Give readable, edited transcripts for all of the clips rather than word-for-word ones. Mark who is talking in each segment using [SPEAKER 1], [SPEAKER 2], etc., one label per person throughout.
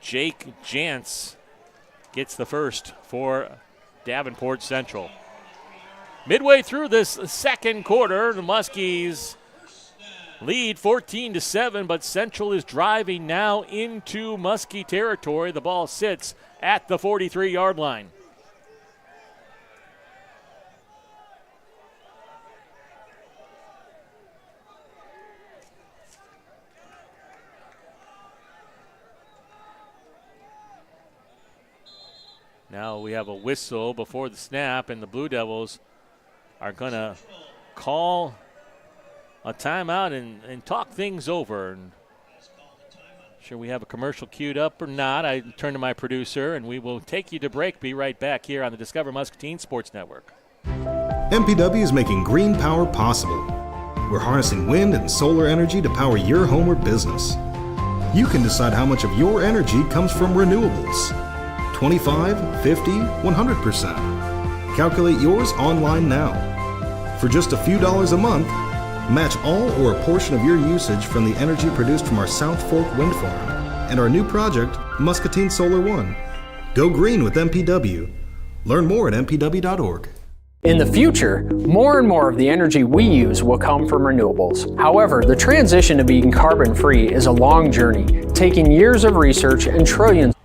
[SPEAKER 1] Jake Jantz gets the first for Davenport Central. Midway through this second quarter, the Muskies lead 14-7, but Central is driving now into Muskie territory. The ball sits at the 43-yard line. Now we have a whistle before the snap, and the Blue Devils are going to call a timeout and talk things over. And sure we have a commercial queued up or not. I turn to my producer, and we will take you to break. Be right back here on the Discover Muscatine Sports Network.
[SPEAKER 2] MPW is making green power possible. We're harnessing wind and solar energy to power your home or business. You can decide how much of your energy comes from renewables. 25, 50, 100%. Calculate yours online now. For just a few dollars a month, match all or a portion of your usage from the energy produced from our South Fork Wind Farm and our new project, Muscatine Solar One. Go green with MPW. Learn more at mpw.org.
[SPEAKER 3] In the future, more and more of the energy we use will come from renewables. However, the transition to being carbon-free is a long journey, taking years of research and trillions.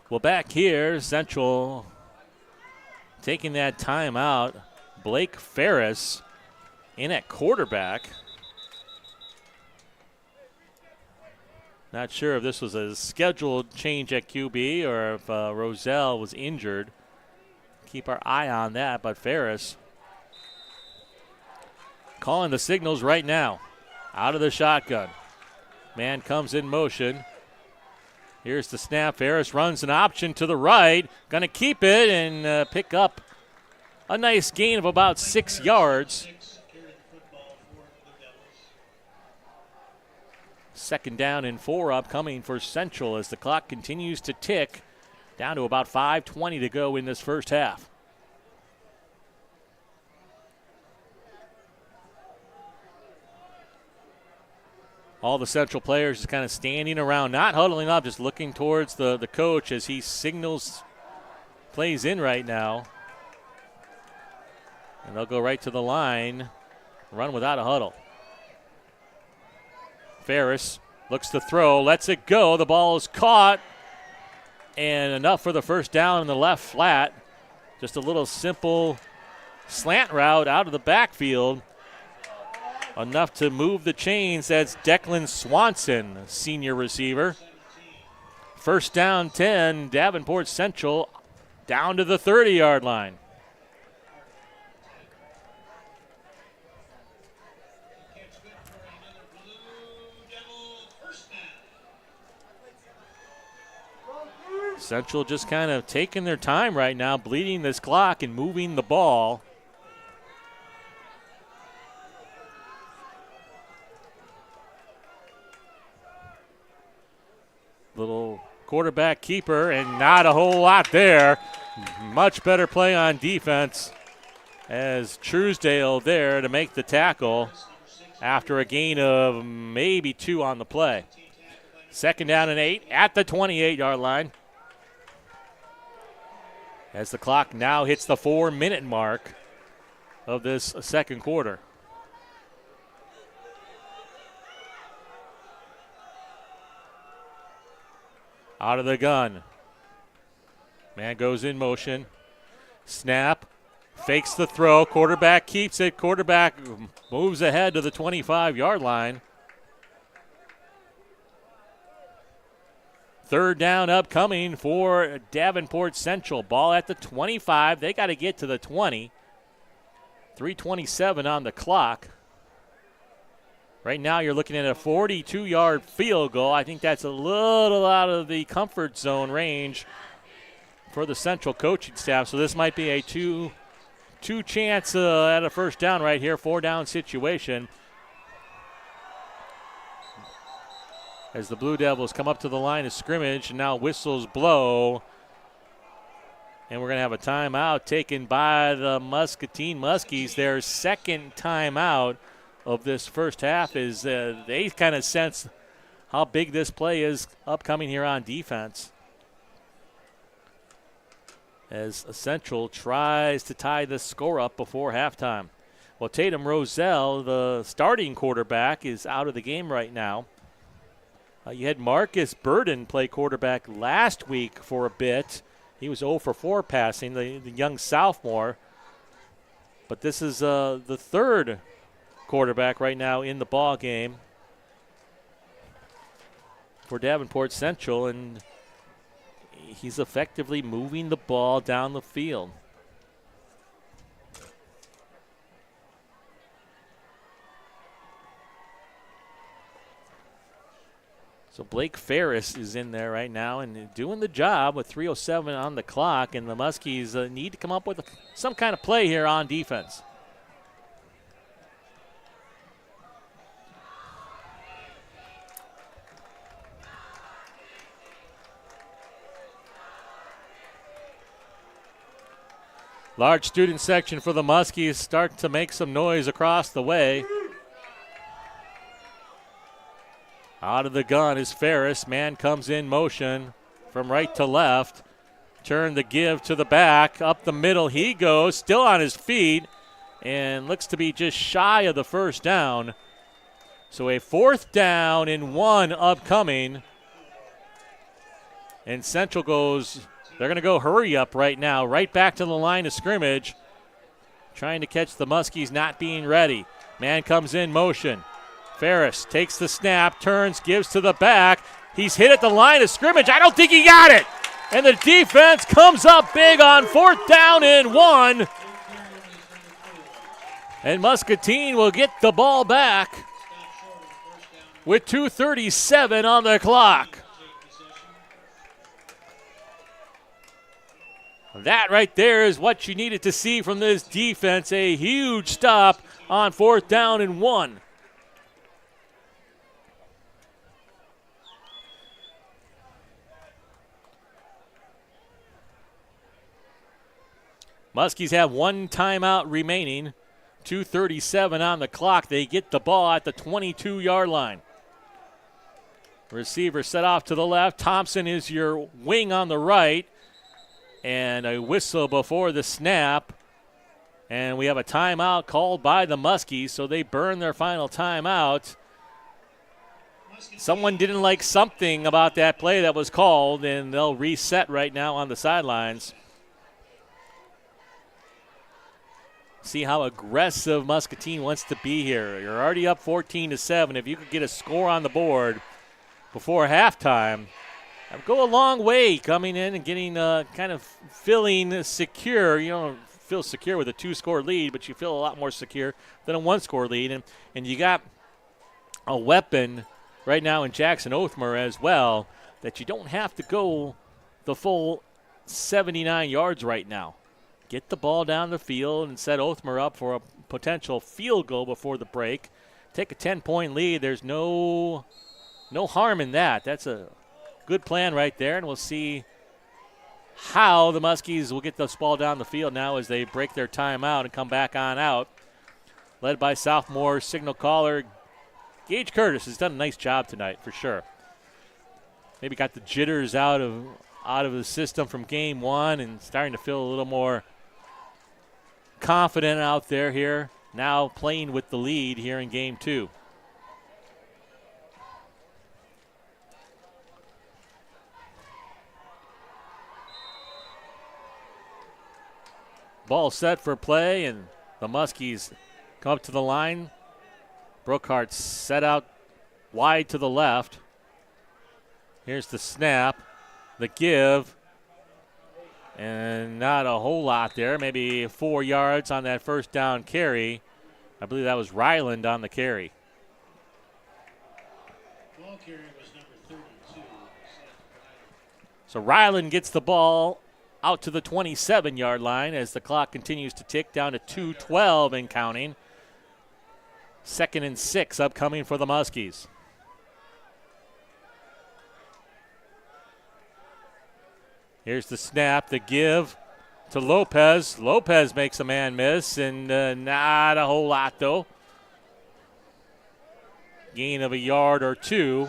[SPEAKER 1] Well, back here, Central taking that time out. Blake Ferris in at quarterback. Not sure if this was a scheduled change at QB or if Roselle was injured. Keep our eye on that, but Ferris calling the signals right now. Out of the shotgun. Man comes in motion. Here's the snap. Ferris runs an option to the right. Going to keep it and pick up a nice gain of about 6 yards. Second down and 4 upcoming for Central as the clock continues to tick down to about 5:20 to go in this first half. All the Central players just kind of standing around, not huddling up, just looking towards the coach as he signals plays in right now. And they'll go right to the line, run without a huddle. Ferris looks to throw, lets it go. The ball is caught, and enough for the first down in the left flat. Just a little simple slant route out of the backfield. Enough to move the chains. That's Declan Swanson, senior receiver. First down 10, Davenport Central down to the 30-yard line. Central just kind of taking their time right now, bleeding this clock and moving the ball. Little quarterback keeper, and not a whole lot there. Much better play on defense as Truesdale there to make the tackle after a gain of maybe 2 on the play. Second down and 8 at the 28-yard line. As the clock now hits the 4-minute mark of this second quarter. Out of the gun. Man goes in motion. Snap. Fakes the throw. Quarterback keeps it. Quarterback moves ahead to the 25-yard line. Third down upcoming for Davenport Central. Ball at the 25. They got to get to the 20. 3:27 on the clock. Right now you're looking at a 42-yard field goal. I think that's a little out of the comfort zone range for the Central coaching staff. So this might be a two chance at a first down right here, 4-down situation. As the Blue Devils come up to the line of scrimmage, and now whistles blow. And we're going to have a timeout taken by the Muscatine Muskies. Their second timeout of this first half is they kind of sense how big this play is upcoming here on defense. As Central tries to tie the score up before halftime. Well, Tatum Roselle, the starting quarterback, is out of the game right now. You had Marcus Burden play quarterback last week for a bit. He was 0 for 4 passing, the young sophomore. But this is the third quarterback right now in the ball game for Davenport Central, and he's effectively moving the ball down the field. So Blake Ferris is in there right now and doing the job with 3:07 on the clock, and the Muskies need to come up with some kind of play here on defense. Large student section for the Muskies start to make some noise across the way. Out of the gun is Ferris. Man comes in motion from right to left. Turn the give to the back. Up the middle he goes, still on his feet, and looks to be just shy of the first down. So a 4th down and 1 upcoming. And Central goes, they're going to go hurry up right now, right back to the line of scrimmage, trying to catch the Muskies not being ready. Man comes in motion. Ferris takes the snap, turns, gives to the back. He's hit at the line of scrimmage. I don't think he got it. And the defense comes up big on 4th down and 1. And Muscatine will get the ball back with 2:37 on the clock. That right there is what you needed to see from this defense. A huge stop on 4th down and 1. Muskies have 1 timeout remaining. 2:37 on the clock. They get the ball at the 22-yard line. Receiver set off to the left. Thompson is your wing on the right. And a whistle before the snap. And we have a timeout called by the Muskies, so they burn their final timeout. Someone didn't like something about that play that was called, and they'll reset right now on the sidelines. See how aggressive Muscatine wants to be here. You're already up 14-7. If you could get a score on the board before halftime, that would go a long way coming in and getting kind of feeling secure. You don't feel secure with a 2-score lead, but you feel a lot more secure than a 1-score lead. And you got a weapon right now in Jackson Othmer as well that you don't have to go the full 79 yards right now. Get the ball down the field and set Othmer up for a potential field goal before the break. Take a 10-point lead. There's no harm in that. That's a good plan right there, and we'll see how the Muskies will get this ball down the field now as they break their timeout and come back on out. Led by sophomore signal caller Gage Curtis has done a nice job tonight for sure. Maybe got the jitters out of the system from game 1 and starting to feel a little more confident out there here. Now playing with the lead here in game 2. Ball set for play, and the Muskies come up to the line. Brookhart set out wide to the left. Here's the snap, the give, and not a whole lot there. Maybe 4 yards on that first down carry. I believe that was Ryland on the carry.
[SPEAKER 4] Ball carry was number 32.
[SPEAKER 1] So Ryland gets the ball out to the 27-yard line as the clock continues to tick down to 2:12 and counting. 2nd and 6 upcoming for the Muskies. Here's the snap, the give to Lopez. Lopez makes a man miss, and not a whole lot, though. Gain of a yard or 2.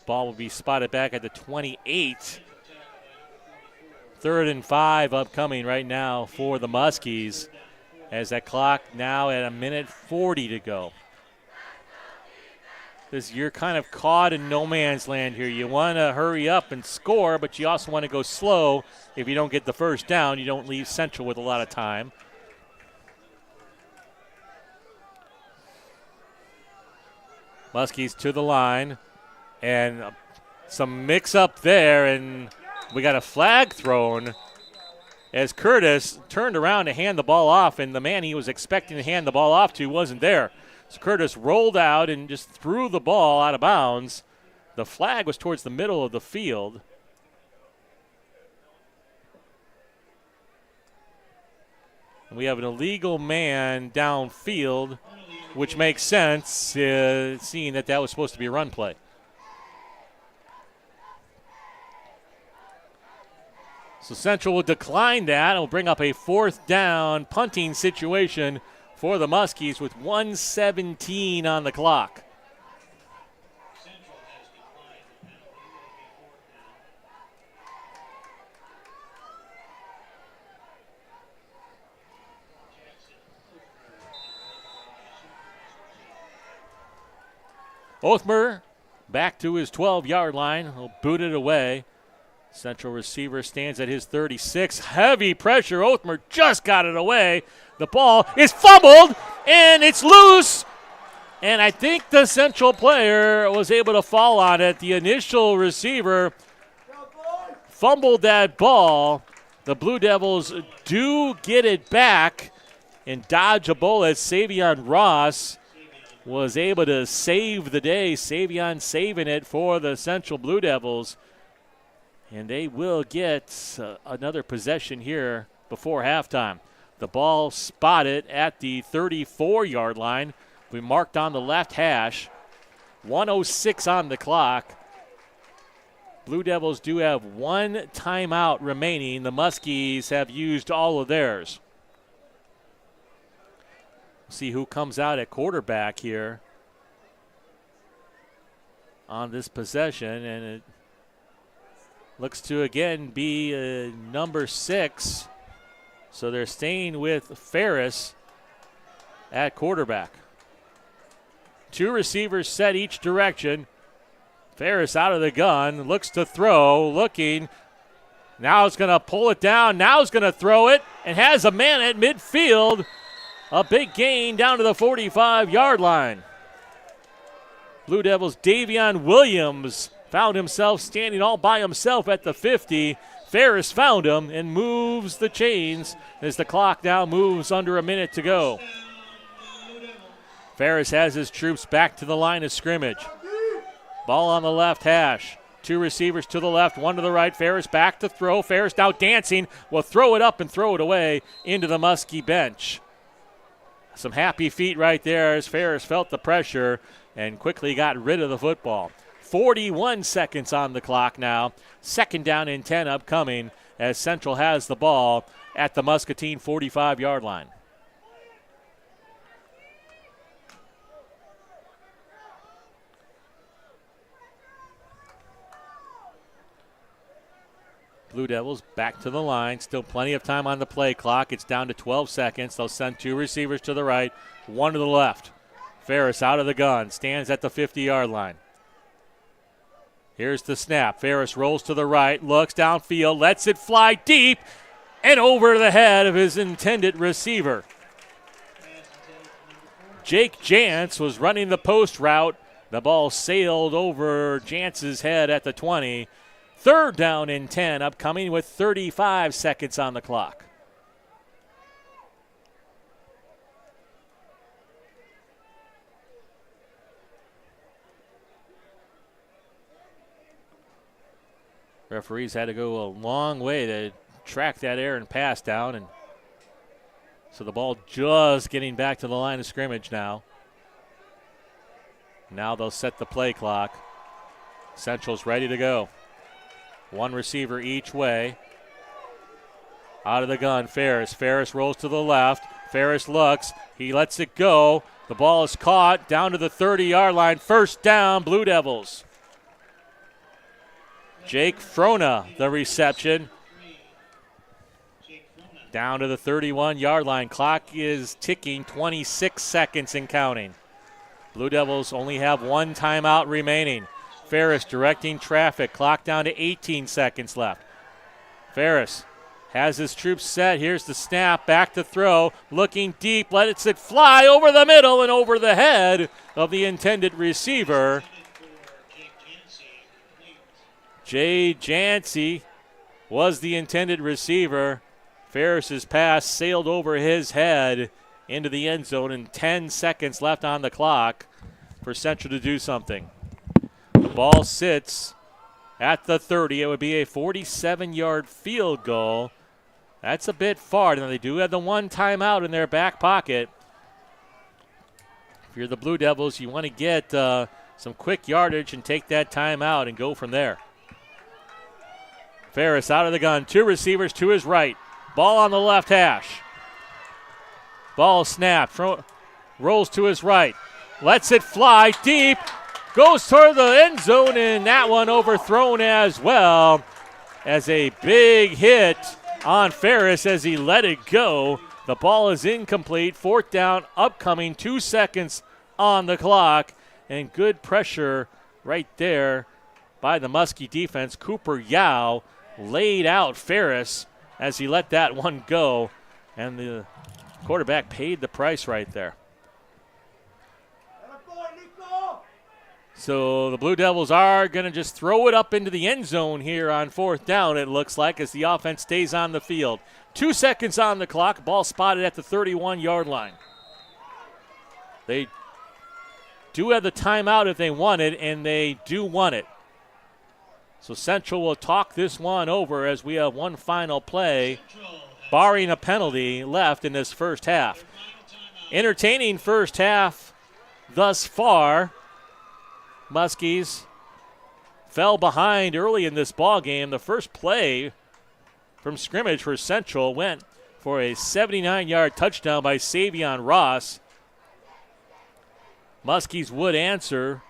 [SPEAKER 1] Ball will be spotted back at the 28. 3rd and 5 upcoming right now for the Muskies, as that clock now at 1:40 to go. You're kind of caught in no man's land here. You want to hurry up and score, but you also want to go slow. If you don't get the first down, you don't leave Central with a lot of time. Muskies to the line, and some mix-up there, and we got a flag thrown as Curtis turned around to hand the ball off, and the man he was expecting to hand the ball off to wasn't there. So Curtis rolled out and just threw the ball out of bounds. The flag was towards the middle of the field. And we have an illegal man downfield, which makes sense, seeing that was supposed to be a run play. So Central will decline that and will bring up a 4th down punting situation for the Muskies with 1:17 on the clock.
[SPEAKER 4] Central has declined the penalty. It'll be 4th down.
[SPEAKER 1] Othmer back to his 12-yard line. He'll boot it away. Central receiver stands at his 36. Heavy pressure. Othmer just got it away. The ball is fumbled, and it's loose. And I think the Central player was able to fall on it. The initial receiver fumbled that ball. The Blue Devils do get it back and dodge a bullet. Savion Ross was able to save the day. Savion saving it for the Central Blue Devils. And they will get another possession here before halftime. The ball spotted at the 34-yard line. We marked on the left hash. 1:06 on the clock. Blue Devils do have one timeout remaining. The Muskies have used all of theirs. See who comes out at quarterback here on this possession. And it looks to again be number 6. So they're staying with Ferris at quarterback. 2 receivers set each direction. Ferris out of the gun, looks to throw, looking. Now is going to pull it down. Now is going to throw it and has a man at midfield. A big gain down to the 45-yard line. Blue Devils' Davion Williams found himself standing all by himself at the 50. Ferris found him and moves the chains as the clock now moves under a minute to go. Ferris has his troops back to the line of scrimmage. Ball on the left hash. 2 receivers to the left, 1 to the right. Ferris back to throw. Ferris now dancing. Will throw it up and throw it away into the Muskie bench. Some happy feet right there as Ferris felt the pressure and quickly got rid of the football. 41 seconds on the clock now. 2nd down and 10 upcoming as Central has the ball at the Muscatine 45-yard line. Blue Devils back to the line. Still plenty of time on the play clock. It's down to 12 seconds. They'll send 2 receivers to the right, 1 to the left. Ferris out of the gun, stands at the 50-yard line. Here's the snap. Ferris rolls to the right, looks downfield, lets it fly deep and over the head of his intended receiver. Jake Jantz was running the post route. The ball sailed over Jantz's head at the 20. 3rd down and 10 upcoming with 35 seconds on the clock. Referees had to go a long way to track that errant pass down, and so the ball just getting back to the line of scrimmage now. Now they'll set the play clock. Central's ready to go. 1 receiver each way. Out of the gun, Ferris. Ferris rolls to the left. Ferris looks. He lets it go. The ball is caught down to the 30-yard line. 1st down, Blue Devils. Jake Frona, the reception. Down to the 31-yard line. Clock is ticking, 26 seconds and counting. Blue Devils only have one timeout remaining. Ferris directing traffic. Clock down to 18 seconds left. Ferris has his troops set. Here's the snap. Back to throw. Looking deep. Lets it fly over the middle and over the head of the intended receiver. Jay Jancy was the intended receiver. Ferris's pass sailed over his head into the end zone, and 10 seconds left on the clock for Central to do something. The ball sits at the 30. It would be a 47-yard field goal. That's a bit far. Now, they do have the one timeout in their back pocket. If you're the Blue Devils, you want to get some quick yardage and take that timeout and go from there. Ferris out of the gun. Two receivers to his right. Ball on the left hash. Ball snapped. Rolls to his right. Lets it fly deep. Goes toward the end zone, and that one overthrown as well, as a big hit on Ferris as he let it go. The ball is incomplete. Fourth down upcoming. 2 seconds on the clock. And good pressure right there by the Muskie defense. Cooper Yao laid out Ferris as he let that one go, and the quarterback paid the price right there. So the Blue Devils are going to just throw it up into the end zone here on fourth down, it looks like, as the offense stays on the field. 2 seconds on the clock. Ball spotted at the 31-yard line. They do have the timeout if they want it, and they do want it. So Central will talk this one over as we have one final play, barring a penalty, left in this first half. Entertaining first half thus far. Muskies fell behind early in this ball game. The first play from scrimmage for Central went for a 79-yard touchdown by Savion Ross. Muskies would answer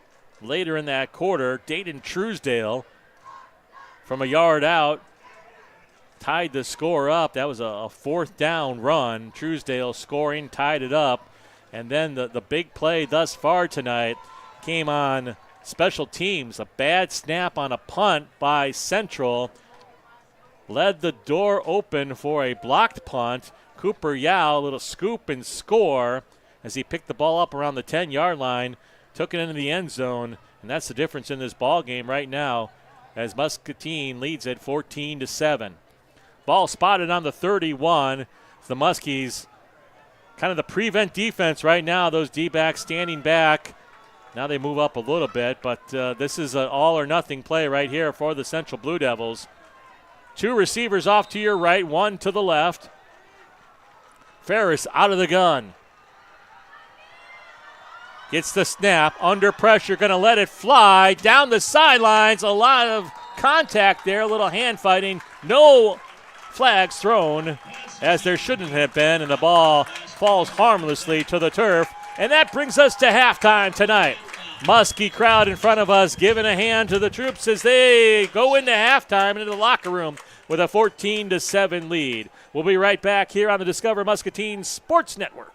[SPEAKER 1] later in that quarter. Dayton Truesdale from a yard out tied the score up. That was a fourth down run. Truesdale scoring, tied it up. And then the big play thus far tonight came on special teams. A bad snap on a punt by Central led the door open for a blocked punt. Cooper Yao, a little scoop and score as he picked the ball up around the 10-yard line, took it into the end zone, and that's the difference in this ball game right now as Muscatine leads at 14-7. Ball spotted on the 31. The Muskies, kind of the prevent defense right now. Those D-backs standing back. Now they move up a little bit, but this is an all-or-nothing play right here for the Central Blue Devils. Two receivers off to your right, one to the left. Ferris out of the gun. Gets the snap, under pressure, going to let it fly down the sidelines. A lot of contact there, a little hand fighting. No flags thrown, as there shouldn't have been, and the ball falls harmlessly to the turf. And that brings us to halftime tonight. Muskie crowd in front of us giving a hand to the troops as they go into halftime into the locker room with a 14-7 lead. We'll be right back here on the Discover Muscatine Sports Network.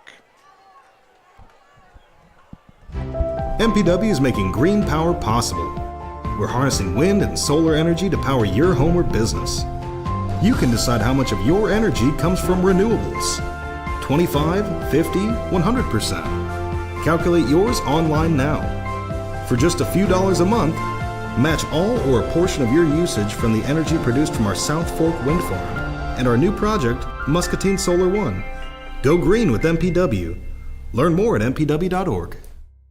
[SPEAKER 2] MPW is making green power possible. We're harnessing wind and solar energy to power your home or business. You can decide how much of your energy comes from renewables. 25, 50, 100%. Calculate yours online now. For just a few dollars a month, match all or a portion of your usage from the energy produced from our South Fork Wind Farm and our new project, Muscatine Solar One. Go green with MPW. Learn more at mpw.org.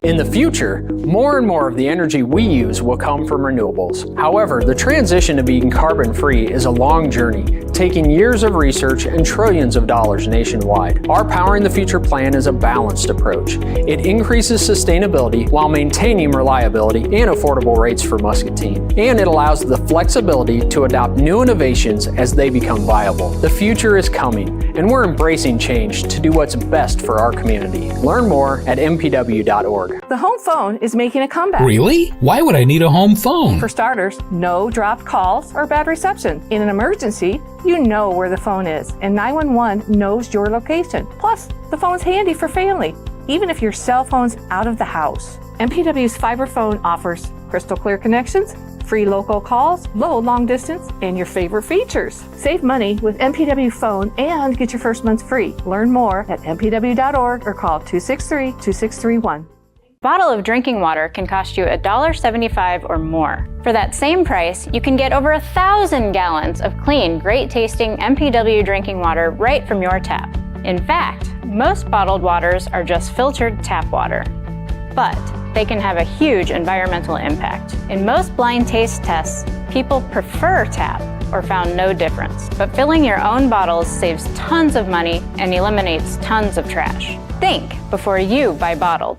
[SPEAKER 3] In the future, more and more of the energy we use will come from renewables. However, the transition to being carbon-free is a long journey, taking years of research and trillions of dollars nationwide. Our Powering the Future plan is a balanced approach. It increases sustainability while maintaining reliability and affordable rates for Muscatine. And it allows the flexibility to adopt new innovations as they become viable. The future is coming, and we're embracing change to do what's best for our community. Learn more at mpw.org. network.
[SPEAKER 5] The home phone is making a comeback.
[SPEAKER 6] Really? Why would I need a home phone?
[SPEAKER 5] For starters, no dropped calls or bad reception. In an emergency, you know where the phone is, and 911 knows your location. Plus, the phone's handy for family, even if your cell phone's out of the house. MPW's fiber phone offers crystal clear connections, free local calls, low long distance, and your favorite features. Save money with MPW phone and get your first month free. Learn more at mpw.org or call 263-2631.
[SPEAKER 7] Bottle of drinking water can cost you $1.75 or more. For that same price, you can get over 1,000 gallons of clean, great-tasting MPW drinking water right from your tap. In fact, most bottled waters are just filtered tap water. But they can have a huge environmental impact. In most blind taste tests, people prefer tap or found no difference. But filling your own bottles saves tons of money and eliminates tons of trash. Think before you buy bottled.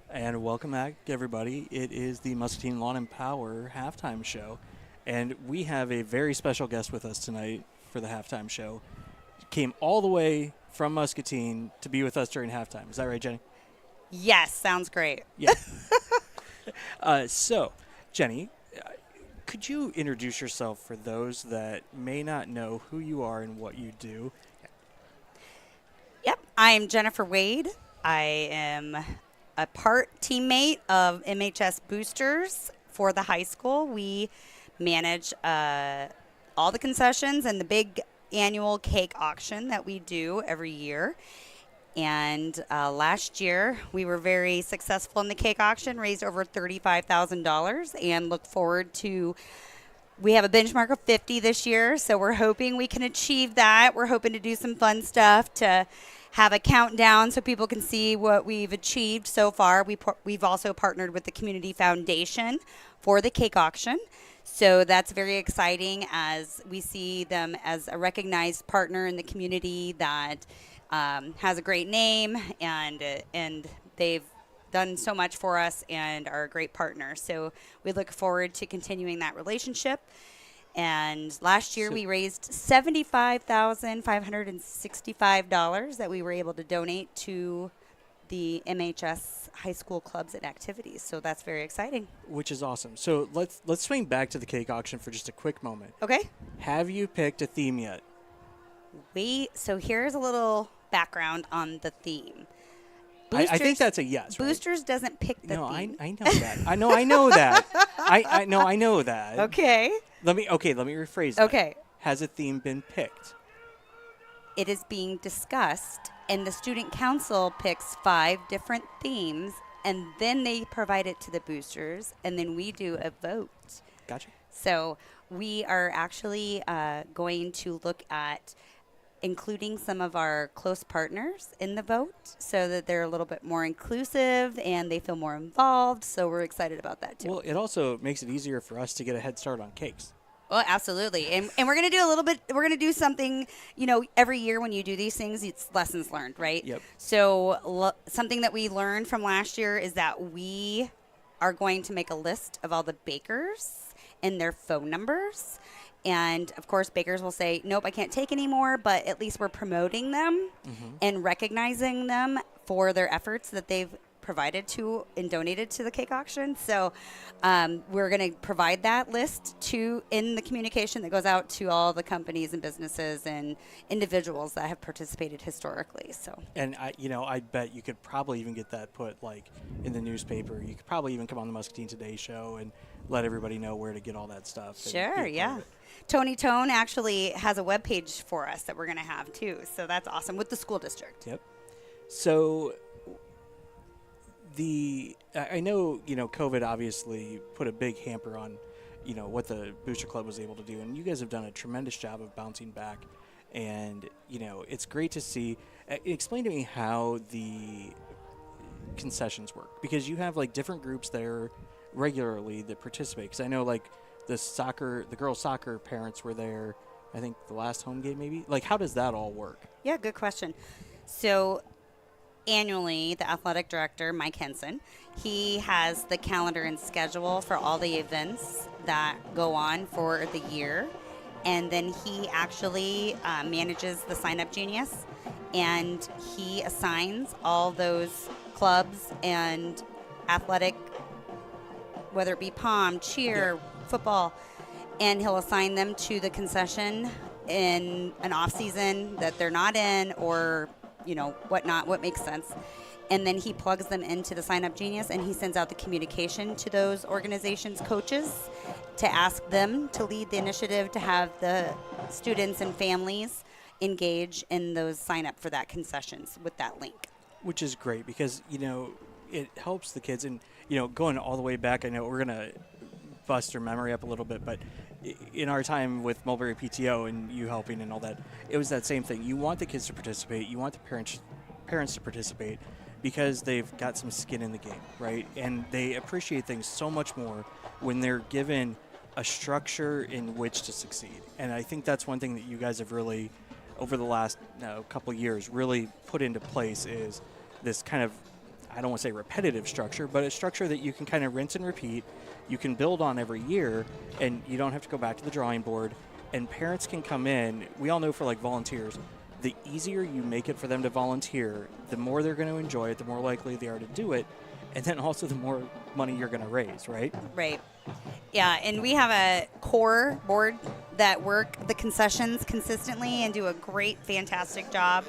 [SPEAKER 8] And welcome back, everybody. It is the Muscatine Lawn and Power halftime show, and we have a very special guest with us tonight for the halftime show. Came all the way from Muscatine to be with us during halftime. Is that right, Jenny?
[SPEAKER 9] Yes, sounds great.
[SPEAKER 8] Yeah. So, Jenny, could you introduce yourself for those that may not know who you are and what you do?
[SPEAKER 9] Yep, I'm Jennifer Wade. I am a part teammate of MHS Boosters for the high school. We manage all the concessions and the big annual cake auction that we do every year. And last year, we were very successful in the cake auction, raised over $35,000, and look forward to, we have a benchmark of 50 this year, so we're hoping we can achieve that. We're hoping to do some fun stuff to have a countdown so people can see what we've achieved so far. We've also partnered with the Community Foundation for the cake auction. So that's very exciting as we see them as a recognized partner in the community that has a great name, and they've done so much for us and are a great partner. So we look forward to continuing that relationship. And last year we raised $75,565 that we were able to donate to the MHS high school clubs and activities. So that's very exciting.
[SPEAKER 8] Which is awesome. So let's swing back to the cake auction for just a quick moment.
[SPEAKER 9] Okay.
[SPEAKER 8] Have you picked a theme yet?
[SPEAKER 9] So here's a little background on the theme.
[SPEAKER 8] I think that's a yes.
[SPEAKER 9] Boosters
[SPEAKER 8] right?
[SPEAKER 9] doesn't pick the
[SPEAKER 8] no,
[SPEAKER 9] theme.
[SPEAKER 8] I know that. I know that. I know that.
[SPEAKER 9] Okay.
[SPEAKER 8] Let me rephrase that.
[SPEAKER 9] Okay.
[SPEAKER 8] Has a theme been picked?
[SPEAKER 9] It is being discussed, and the student council picks 5 different themes, and then they provide it to the boosters, and then we do a vote.
[SPEAKER 8] Gotcha.
[SPEAKER 9] So we are actually going to look at including some of our close partners in the vote so that they're a little bit more inclusive and they feel more involved. So we're excited about that too.
[SPEAKER 8] Well, it also makes it easier for us to get a head start on cakes.
[SPEAKER 9] Well, absolutely. And we're going to do we're going to do something, every year when you do these things, it's lessons learned, right?
[SPEAKER 8] Yep.
[SPEAKER 9] So something that we learned from last year is that we are going to make a list of all the bakers and their phone numbers. And, of course, bakers will say, nope, I can't take any more, but at least we're promoting them and recognizing them for their efforts that they've provided to and donated to the cake auction. So we're going to provide that list in the communication that goes out to all the companies and businesses and individuals that have participated historically. So. And,
[SPEAKER 8] I bet you could probably even get that put, in the newspaper. You could probably even come on the Muscatine Today show and let everybody know where to get all that stuff.
[SPEAKER 9] Sure, yeah. Tony Tone actually has a webpage for us that we're going to have, too. So that's awesome, with the school district.
[SPEAKER 8] Yep. So I know, COVID obviously put a big hamper on, what the Booster Club was able to do. And you guys have done a tremendous job of bouncing back. And, it's great to see. Explain to me how the concessions work. Because you have, different groups there regularly that participate. Because I know, the girls' soccer parents were there, I think, the last home game maybe. How does that all work?
[SPEAKER 9] Yeah, good question. So annually, the athletic director, Mike Henson, he has the calendar and schedule for all the events that go on for the year. And then he actually manages the Sign Up Genius, and he assigns all those clubs and athletic, whether it be pom, cheer, football, and he'll assign them to the concession in an off season that they're not in, or what makes sense. And then he plugs them into the Sign Up Genius, and he sends out the communication to those organizations' coaches to ask them to lead the initiative to have the students and families engage in those sign up for that concessions with that link.
[SPEAKER 8] Which is great because, it helps the kids. And, going all the way back, I know we're going to bust your memory up a little bit, but in our time with Mulberry PTO and you helping and all that, it was that same thing. You want the kids to participate. You want the parents to participate because they've got some skin in the game, right? And they appreciate things so much more when they're given a structure in which to succeed. And I think that's one thing that you guys have really, over the last couple of years, really put into place is this kind of, I don't want to say repetitive structure, but a structure that you can kind of rinse and repeat, you can build on every year, and you don't have to go back to the drawing board. And parents can come in. We all know for like volunteers, the easier you make it for them to volunteer, the more they're going to enjoy it, the more likely they are to do it, and then also the more money you're going to raise, right?
[SPEAKER 9] Right. Yeah, and we have a core board that work the concessions consistently and do a great, fantastic job.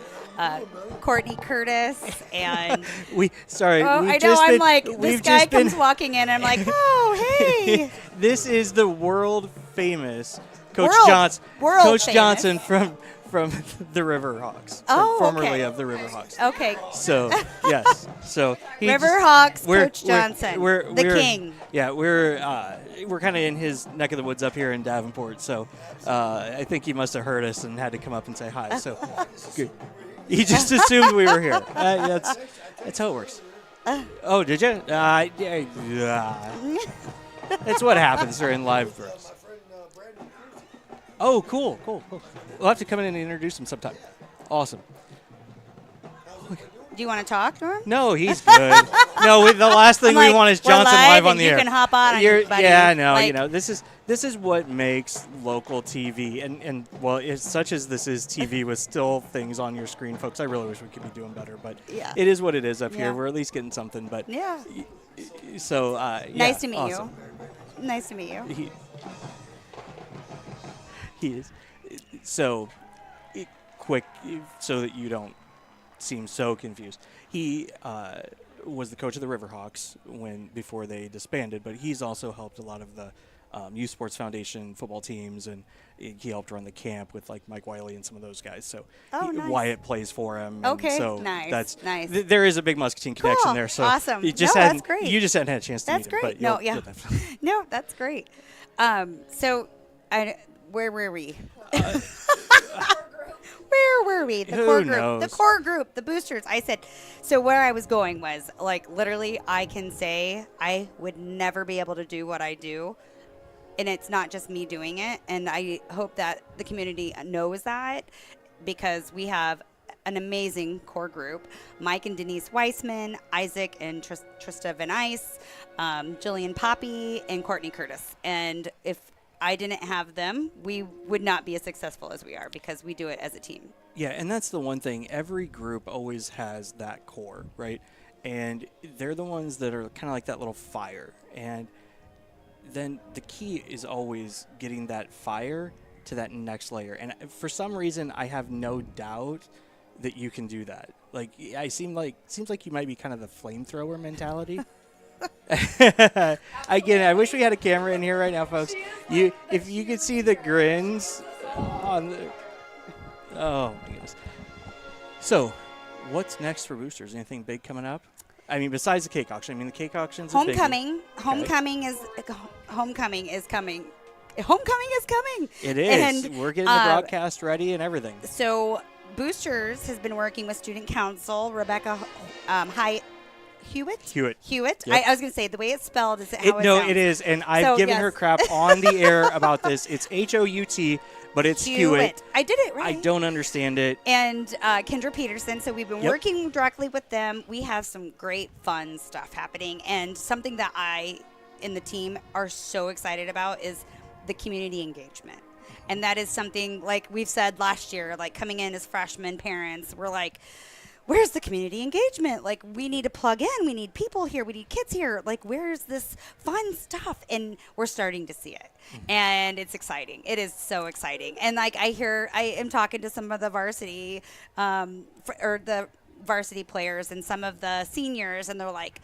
[SPEAKER 9] Courtney Curtis and I know. I'm like, this guy comes walking in, and I'm like, oh, hey.
[SPEAKER 8] This is the world famous Coach Johnson from the Riverhawks, formerly of the Riverhawks.
[SPEAKER 9] Okay.
[SPEAKER 8] So yes, so
[SPEAKER 9] Riverhawks, Coach Johnson, we're the king.
[SPEAKER 8] Yeah, we're kind of in his neck of the woods up here in Davenport. So I think he must have heard us and had to come up and say hi. So good. He just assumed we were here. That's how it works. Oh, did you? It's what happens during live births. Oh, cool. We'll have to come in and introduce him sometime. Awesome.
[SPEAKER 9] Do you want to talk to him?
[SPEAKER 8] No, he's good. No, the last thing we want is Johnson live on the air.
[SPEAKER 9] You can hop on.
[SPEAKER 8] Yeah, no, this is what makes local TV, and well, such as this is TV with still things on your screen, folks. I really wish we could be doing better, but it is what it is up here. We're at least getting something. But
[SPEAKER 9] yeah.
[SPEAKER 8] So
[SPEAKER 9] nice to meet
[SPEAKER 8] awesome.
[SPEAKER 9] you. Nice to meet you.
[SPEAKER 8] He is. So, quick, so that you don't seem so confused. He was the coach of the Riverhawks before they disbanded, but he's also helped a lot of the Youth Sports Foundation football teams, and he helped run the camp with like Mike Wiley and some of those guys. So
[SPEAKER 9] nice.
[SPEAKER 8] Wyatt plays for him.
[SPEAKER 9] Okay,
[SPEAKER 8] so
[SPEAKER 9] nice.
[SPEAKER 8] That's
[SPEAKER 9] nice.
[SPEAKER 8] There is a big Muscatine connection there. So
[SPEAKER 9] awesome.
[SPEAKER 8] That's
[SPEAKER 9] great.
[SPEAKER 8] You just hadn't had a chance to
[SPEAKER 9] meet
[SPEAKER 8] him.
[SPEAKER 9] That's great.
[SPEAKER 8] But
[SPEAKER 9] No, that's great. So, where were we? Where were we? The core group.
[SPEAKER 8] Knows?
[SPEAKER 9] The core group. The boosters. I said. So where I was going was like literally. I can say I would never be able to do what I do, and it's not just me doing it. And I hope that the community knows that, because we have an amazing core group: Mike and Denise Weissman, Isaac and Trista Van Ice, Jillian Poppy, and Courtney Curtis. And if I didn't have them, we would not be as successful as we are, because we do it as a team.
[SPEAKER 8] Yeah, and that's the one thing. Every group always has that core, right? And they're the ones that are kind of like that little fire. And then the key is always getting that fire to that next layer. And for some reason, I have no doubt that you can do that. Like, seems like you might be kind of the flamethrower mentality. Again, I wish we had a camera in here right now, folks. If you could see the grins on the. Oh my goodness. So, what's next for boosters? Anything big coming up? I mean, besides the cake auction. I mean, the cake auction's a
[SPEAKER 9] homecoming. Homecoming is coming. Homecoming is coming.
[SPEAKER 8] It is. And we're getting the broadcast ready and everything.
[SPEAKER 9] So, Boosters has been working with Student Council, Rebecca Hewitt.
[SPEAKER 8] Yep.
[SPEAKER 9] I was going to say, the way it's spelled is how it
[SPEAKER 8] No,
[SPEAKER 9] sounds.
[SPEAKER 8] it is. And I've given her crap on the air about this. It's Hout, but it's Hewitt.
[SPEAKER 9] I did it right.
[SPEAKER 8] I don't understand it.
[SPEAKER 9] And Kendra Peterson. So we've been working directly with them. We have some great, fun stuff happening. And something that I and the team are so excited about is the community engagement. And that is something, like we've said last year, like coming in as freshmen parents, we're like, where's the community engagement? Like, we need to plug in. We need people here. We need kids here. Like, where's this fun stuff? And we're starting to see it. And it's exciting. It is so exciting. And, like, I am talking to some of the varsity or the varsity players and some of the seniors, and they're like,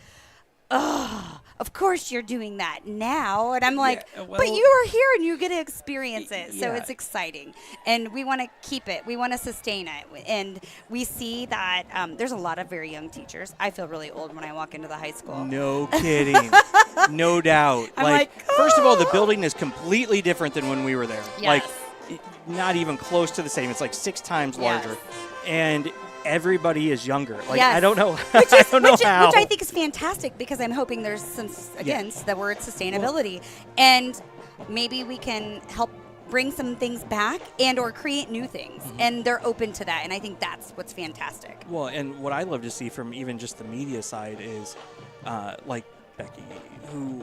[SPEAKER 9] oh, of course you're doing that now. And I'm like, but you are here and you get to experience it. So it's exciting. And we want to keep it. We want to sustain it. And we see that there's a lot of very young teachers. I feel really old when I walk into the high school.
[SPEAKER 8] No kidding. No doubt.
[SPEAKER 9] I'm
[SPEAKER 8] first of all, the building is completely different than when we were there.
[SPEAKER 9] Yes.
[SPEAKER 8] Like, not even close to the same. It's like 6 times larger.
[SPEAKER 9] Yes.
[SPEAKER 8] And everybody is younger. Like,
[SPEAKER 9] yes.
[SPEAKER 8] I don't know.
[SPEAKER 9] Which
[SPEAKER 8] how.
[SPEAKER 9] Which I think is fantastic, because I'm hoping there's some, again, the word sustainability. And maybe we can help bring some things back and or create new things. And they're open to that. And I think that's what's fantastic.
[SPEAKER 8] Well, and what I love to see from even just the media side is like Becky, who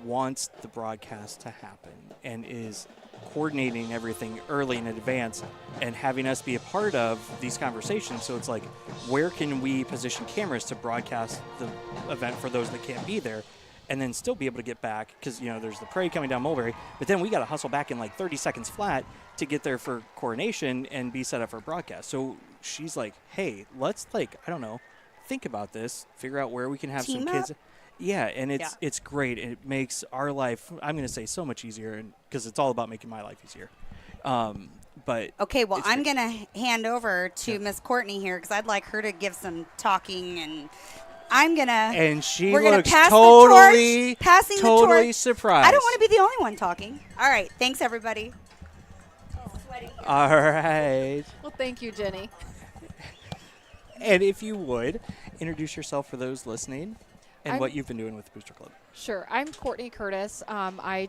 [SPEAKER 8] wants the broadcast to happen and is coordinating everything early in advance and having us be a part of these conversations. So it's like, where can we position cameras to broadcast the event for those that can't be there, and then still be able to get back, because, you know, there's the parade coming down Mulberry, but then we got to hustle back in like 30 seconds flat to get there for coronation and be set up for broadcast. So she's like, hey, let's, like, I don't know, think about this, figure out where we can have
[SPEAKER 9] Team
[SPEAKER 8] some kids.
[SPEAKER 9] up.
[SPEAKER 8] Yeah, and it's great. It makes our life, I'm going to say, so much easier, because it's all about making my life easier. But
[SPEAKER 9] okay, well, I'm going to hand over to Miss Courtney here, because I'd like her to give some talking, and I'm going to.
[SPEAKER 8] And she
[SPEAKER 9] we're
[SPEAKER 8] looks
[SPEAKER 9] pass
[SPEAKER 8] totally,
[SPEAKER 9] the torch, passing
[SPEAKER 8] totally
[SPEAKER 9] the torch.
[SPEAKER 8] surprised.
[SPEAKER 9] I don't want to be the only one talking. All right, thanks, everybody.
[SPEAKER 8] All right.
[SPEAKER 10] Well, thank you, Jenny.
[SPEAKER 8] And if you would, introduce yourself for those listening. And what you've been doing with the Booster Club.
[SPEAKER 10] Sure. I'm Courtney Curtis. I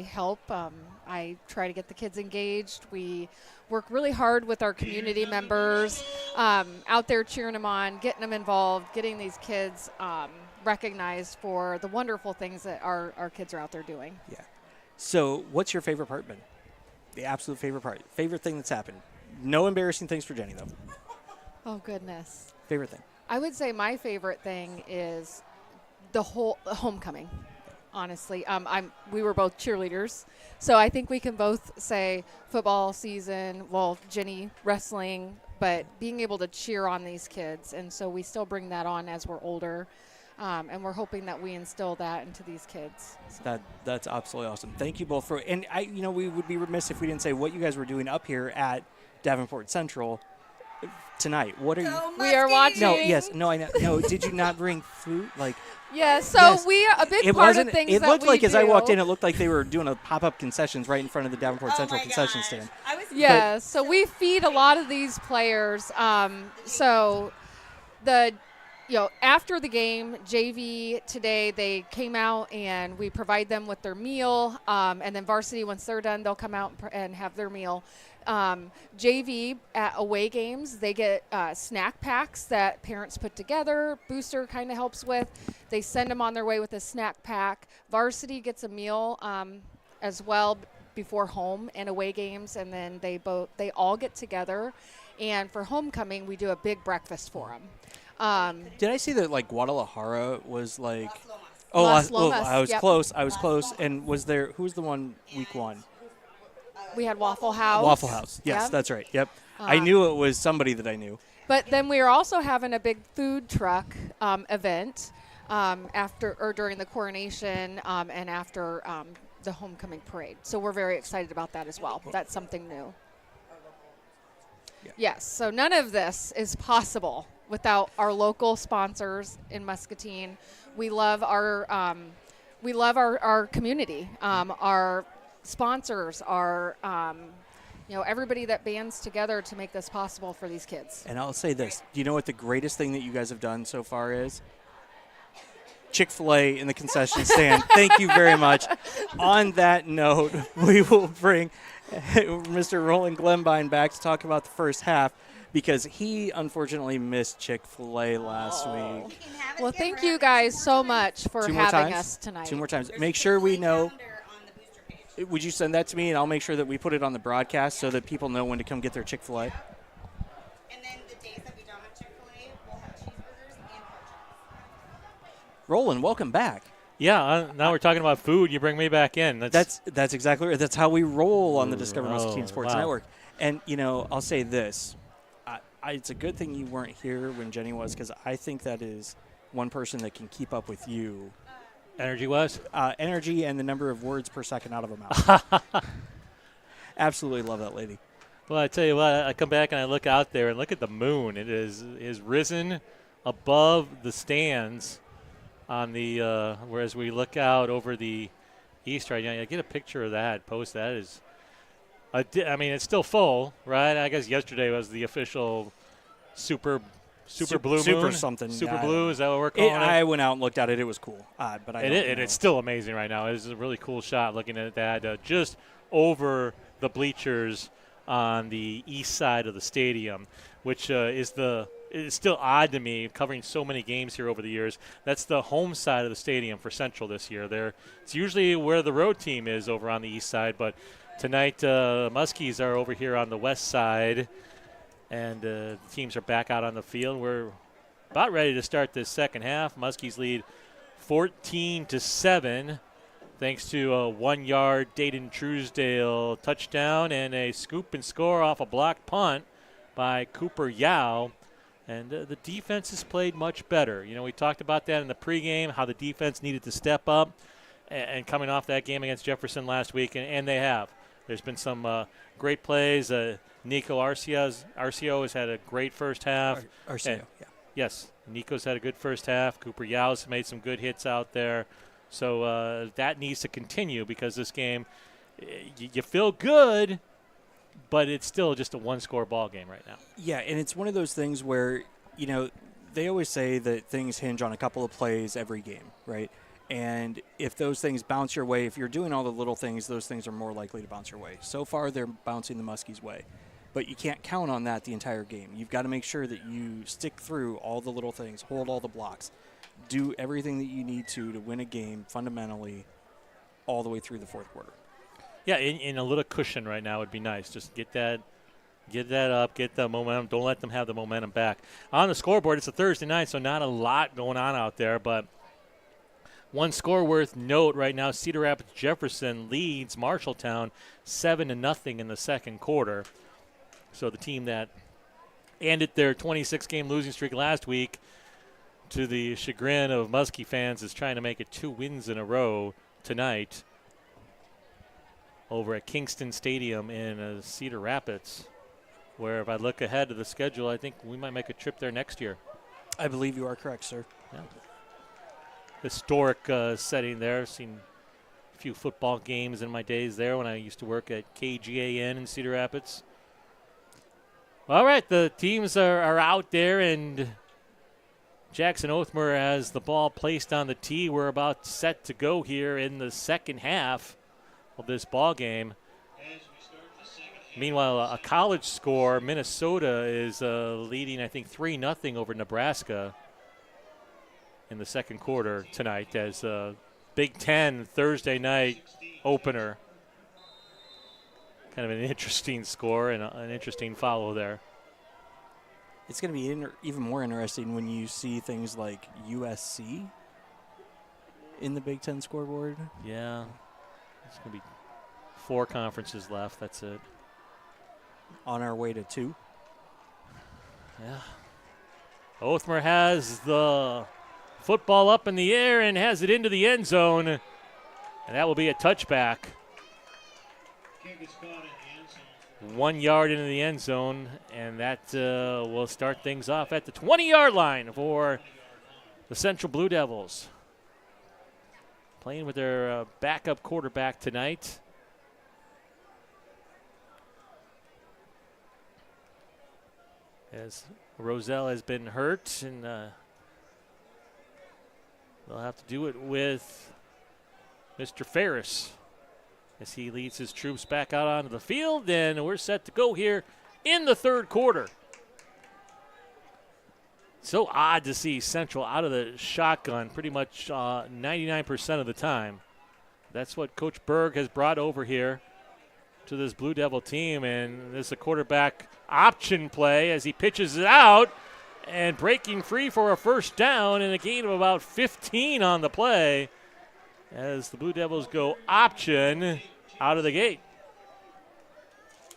[SPEAKER 10] help. I try to get the kids engaged. We work really hard with our community members, out there cheering them on, getting them involved, getting these kids recognized for the wonderful things that our kids are out there doing.
[SPEAKER 8] Yeah. So what's your favorite part been? The absolute favorite part. Favorite thing that's happened? No embarrassing things for Jenny, though.
[SPEAKER 10] Oh, goodness.
[SPEAKER 8] Favorite thing?
[SPEAKER 10] I would say my favorite thing is the whole homecoming, honestly. We were both cheerleaders, so I think we can both say football season, well, Jenny wrestling, but being able to cheer on these kids. And so we still bring that on as we're older, and we're hoping that we instill that into these kids. So.
[SPEAKER 8] That's absolutely awesome. Thank you both for, and we would be remiss if we didn't say what you guys were doing up here at Davenport Central tonight. What are you?
[SPEAKER 10] We are watching.
[SPEAKER 8] No, yes, no, I know. No, did you not bring food? Like.
[SPEAKER 10] Yeah, so we a big part of things
[SPEAKER 8] it
[SPEAKER 10] that
[SPEAKER 8] looked
[SPEAKER 10] we
[SPEAKER 8] like
[SPEAKER 10] do.
[SPEAKER 8] As I walked in, it looked like they were doing a pop-up concessions right in front of the Davenport Central concession stand.
[SPEAKER 10] Yeah, so we feed a lot of these players. So after the game, JV today, they came out and we provide them with their meal. And then varsity, once they're done, they'll come out and have their meal. JV at away games, they get snack packs that parents put together. Booster kind of helps with. They send them on their way with a snack pack. Varsity gets a meal as well before home and away games, and then they all get together. And for homecoming, we do a big breakfast for them.
[SPEAKER 8] Did I see that like Guadalajara was like?
[SPEAKER 10] Las
[SPEAKER 8] I was
[SPEAKER 10] Lomas,
[SPEAKER 8] close. I was close. And was there? Who was the one week one?
[SPEAKER 10] We had Waffle House.
[SPEAKER 8] Waffle House. Yes, that's right. Yep. I knew it was somebody that I knew.
[SPEAKER 10] But then we are also having a big food truck event after or during the coronation and after the homecoming parade. So we're very excited about that as well. That's something new. Yeah. Yes. So none of this is possible without our local sponsors in Muscatine. We love our community. Our sponsors are, everybody that bands together to make this possible for these kids.
[SPEAKER 8] And I'll say this. Do you know what the greatest thing that you guys have done so far is? Chick-fil-A in the concession stand. Thank you very much. On that note, we will bring Mr. Roland Glenbine back to talk about the first half, because he unfortunately missed Chick-fil-A last week.
[SPEAKER 10] Well, thank you guys so much for having us tonight.
[SPEAKER 8] 2 more times. Make sure we know. Would you send that to me, and I'll make sure that we put it on the broadcast so that people know when to come get their Chick-fil-A?
[SPEAKER 9] And then the days that we don't have Chick-fil-A,
[SPEAKER 8] Roland, welcome back.
[SPEAKER 1] Yeah, now we're talking about food. You bring me back in.
[SPEAKER 8] That's exactly right. That's how we roll on the Discover Muscatine Sports
[SPEAKER 1] wow.
[SPEAKER 8] Network. And, I'll say this. It's a good thing you weren't here when Jenny was, because I think that is one person that can keep up with you.
[SPEAKER 1] Energy-wise?
[SPEAKER 8] Energy and the number of words per second out of a mouth. Absolutely love that lady.
[SPEAKER 1] Well, I tell you what, I come back and I look out there and look at the moon. It is risen above the stands on the whereas we look out over the east right now. I get a picture of that, post that. I mean, it's still full, right? I guess yesterday was the official super blue moon.
[SPEAKER 8] Super something.
[SPEAKER 1] Super blue, is that what we're calling it?
[SPEAKER 8] I went out and looked at it. It was cool. But
[SPEAKER 1] it's still amazing right now. It's a really cool shot looking at that just over the bleachers on the east side of the stadium, which is still odd to me, covering so many games here over the years. That's the home side of the stadium for Central this year. It's usually where the road team is over on the east side, but tonight Muskies are over here on the west side, and the teams are back out on the field. We're about ready to start this second half. Muskies lead 14-7. Thanks to a 1-yard Dayton Truesdale touchdown and a scoop and score off a blocked punt by Cooper Yao. And the defense has played much better. We talked about that in the pregame, how the defense needed to step up, and coming off that game against Jefferson last week, and they have. There's been some great plays. Nico Arcio has had a great first half.
[SPEAKER 8] Arcio, yeah.
[SPEAKER 1] Yes, Nico's had a good first half. Cooper Yao's made some good hits out there. So that needs to continue, because this game, you feel good, but it's still just a one-score ball game right now.
[SPEAKER 8] Yeah, and it's one of those things where, they always say that things hinge on a couple of plays every game, right? And if those things bounce your way, if you're doing all the little things, those things are more likely to bounce your way. So far, they're bouncing the Muskies' way. But you can't count on that the entire game. You've got to make sure that you stick through all the little things, hold all the blocks, do everything that you need to win a game fundamentally all the way through the fourth quarter.
[SPEAKER 1] Yeah, in a little cushion right now would be nice. Just get that up, get the momentum. Don't let them have the momentum back. On the scoreboard, it's a Thursday night, so not a lot going on out there, but one score worth note right now, Cedar Rapids Jefferson leads Marshalltown 7-0 in the second quarter. So the team that ended their 26-game losing streak last week, to the chagrin of Muskie fans, is trying to make it 2 wins in a row tonight over at Kingston Stadium in Cedar Rapids, where if I look ahead to the schedule, I think we might make a trip there next year.
[SPEAKER 8] I believe you are correct, sir.
[SPEAKER 1] Yeah. Historic setting there. I've seen a few football games in my days there when I used to work at KGAN in Cedar Rapids. All right, the teams are out there, and Jackson Oathmer has the ball placed on the tee. We're about set to go here in the second half of this ball game. Meanwhile, a college score, Minnesota is leading, I think, 3-0 over Nebraska in the second quarter tonight, as Big Ten Thursday night opener. Kind of an interesting score and an interesting follow there.
[SPEAKER 8] It's going to be even more interesting when you see things like USC in the Big Ten scoreboard.
[SPEAKER 1] Yeah. It's going to be 4 conferences left. That's it.
[SPEAKER 8] On our way to 2.
[SPEAKER 1] Yeah. Oathmer has the football up in the air and has it into the end zone. And that will be a touchback. 1 yard into the end zone, and that will start things off at the 20-yard line for the Central Blue Devils. Playing with their backup quarterback tonight. As Roselle has been hurt, and they'll have to do it with Mr. Ferris as he leads his troops back out onto the field, and we're set to go here in the third quarter. So odd to see Central out of the shotgun pretty much 99% of the time. That's what Coach Berg has brought over here to this Blue Devil team, and this is a quarterback option play as he pitches it out, and breaking free for a first down and a gain of about 15 on the play as the Blue Devils go option out of the gate.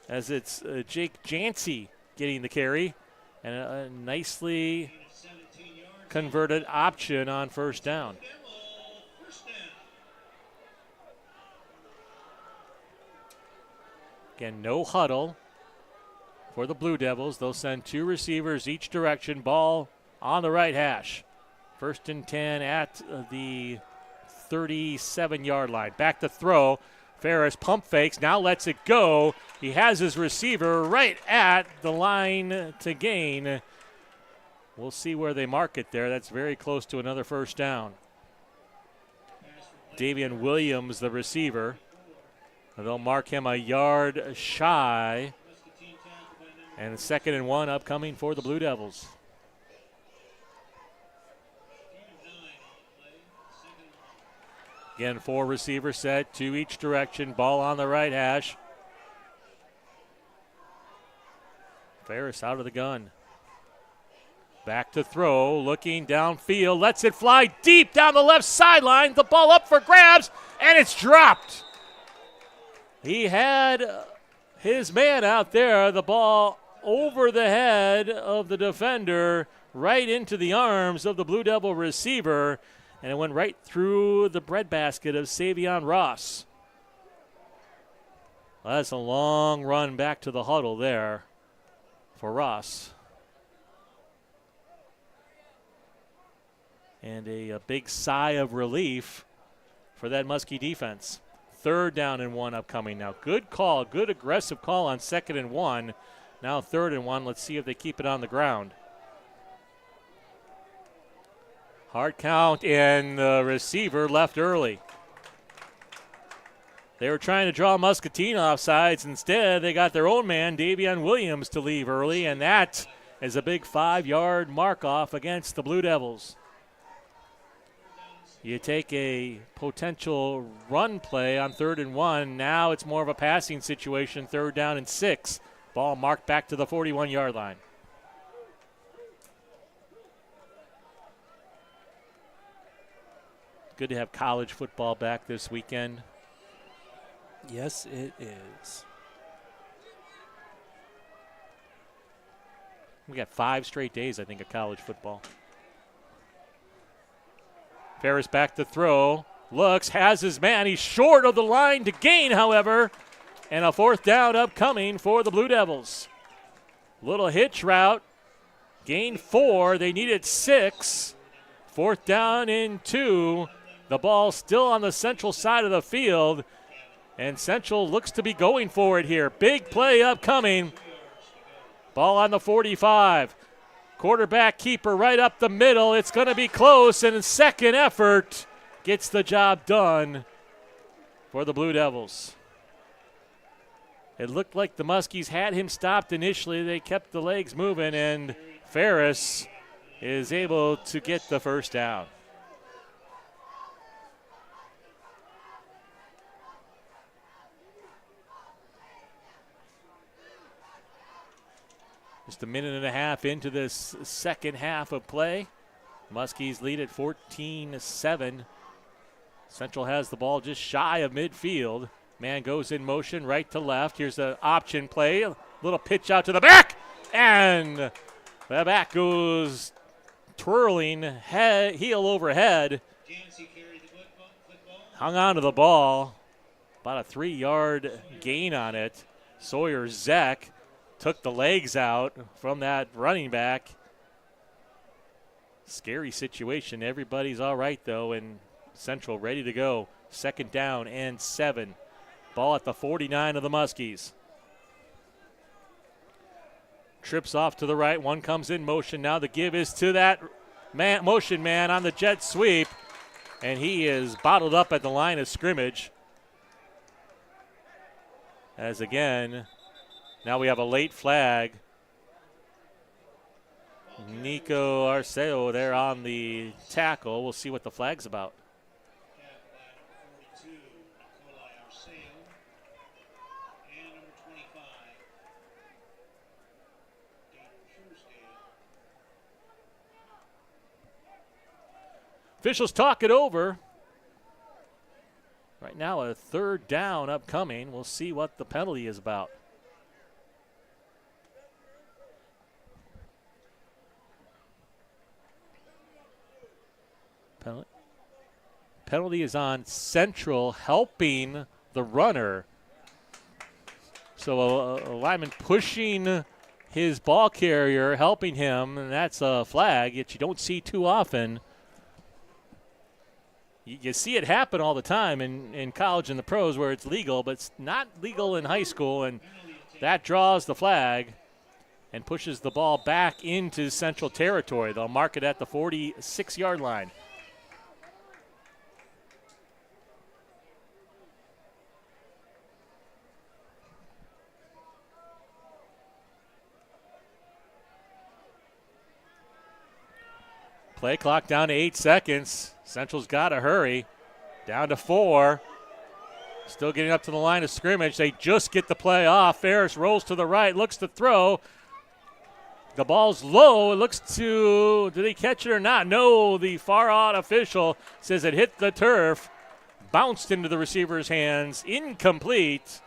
[SPEAKER 1] As it's Jake Jancy getting the carry and a nicely converted option on first down. Again, no huddle for the Blue Devils. They'll send 2 receivers each direction. Ball on the right hash. 1st and 10 at the 37-yard line. Back to throw. Ferris pump fakes, now lets it go. He has his receiver right at the line to gain. We'll see where they mark it there. That's very close to another first down. Davian Williams, the receiver. They'll mark him a yard shy. And 2nd and 1 upcoming for the Blue Devils. Again, 4 receiver set, 2 each direction. Ball on the right hash. Ferris out of the gun. Back to throw, looking downfield, lets it fly deep down the left sideline. The ball up for grabs, and it's dropped. He had his man out there. The ball over the head of the defender, right into the arms of the Blue Devil receiver, and it went right through the breadbasket of Savion Ross. Well, that's a long run back to the huddle there for Ross. And a big sigh of relief for that Muskie defense. 3rd down and 1 upcoming now. Good call, good aggressive call on 2nd and 1. Now 3rd and 1. Let's see if they keep it on the ground. Hard count, and the receiver left early. They were trying to draw Muscatine offsides. Instead, they got their own man, Davian Williams, to leave early, and that is a big 5-yard mark-off against the Blue Devils. You take a potential run play on 3rd and 1. Now it's more of a passing situation, 3rd down and 6. Ball marked back to the 41-yard line. Good to have college football back this weekend.
[SPEAKER 8] Yes, it is.
[SPEAKER 1] We got 5 straight days, I think, of college football. Ferris back to throw. Looks, has his man. He's short of the line to gain, however. And a 4th down upcoming for the Blue Devils. Little hitch route. Gain 4. They needed 6. 4th down and 2. The ball still on the Central side of the field. And Central looks to be going for it here. Big play upcoming. Ball on the 45. Quarterback keeper right up the middle. It's going to be close, and 2nd effort gets the job done for the Blue Devils. It looked like the Muskies had him stopped initially. They kept the legs moving, and Ferris is able to get the first down. Just a minute and a half into this 2nd half of play. Muskies lead at 14-7. Central has the ball just shy of midfield. Man goes in motion right to left. Here's the option play. A little pitch out to the back. And the back goes twirling heel over head. Hung on to the ball. About a 3-yard gain on it. Sawyer Zeck took the legs out from that running back. Scary situation. Everybody's all right, though, and Central ready to go. 2nd down and 7. Ball at the 49 of the Muskies. Trips off to the right. One comes in motion. Now the give is to that motion man on the jet sweep, and he is bottled up at the line of scrimmage. As again, now we have a late flag. Nico Arceo there on the tackle. We'll see what the flag's about. Officials talk it over. Right now, a third down upcoming. We'll see what the penalty is about. Penalty is on Central helping the runner. So a lineman pushing his ball carrier, helping him, and that's a flag that you don't see too often. You see it happen all the time in college and the pros where it's legal, but it's not legal in high school, and that draws the flag and pushes the ball back into Central territory. They'll mark it at the 46-yard line. Play clock down to 8 seconds. Central's got to hurry. Down to 4. Still getting up to the line of scrimmage. They just get the play off. Ferris rolls to the right, looks to throw. The ball's low. It looks to, did he catch it or not? No, the far out official says it hit the turf, bounced into the receiver's hands, incomplete,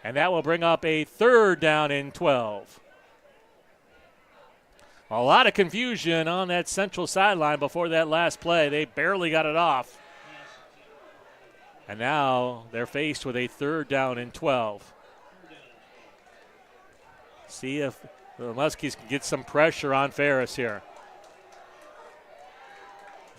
[SPEAKER 1] and that will bring up a third down and 12. A lot of confusion on that Central sideline before that last play. They barely got it off. And now they're faced with a third down and 12. See if the Muskies can get some pressure on Ferris here.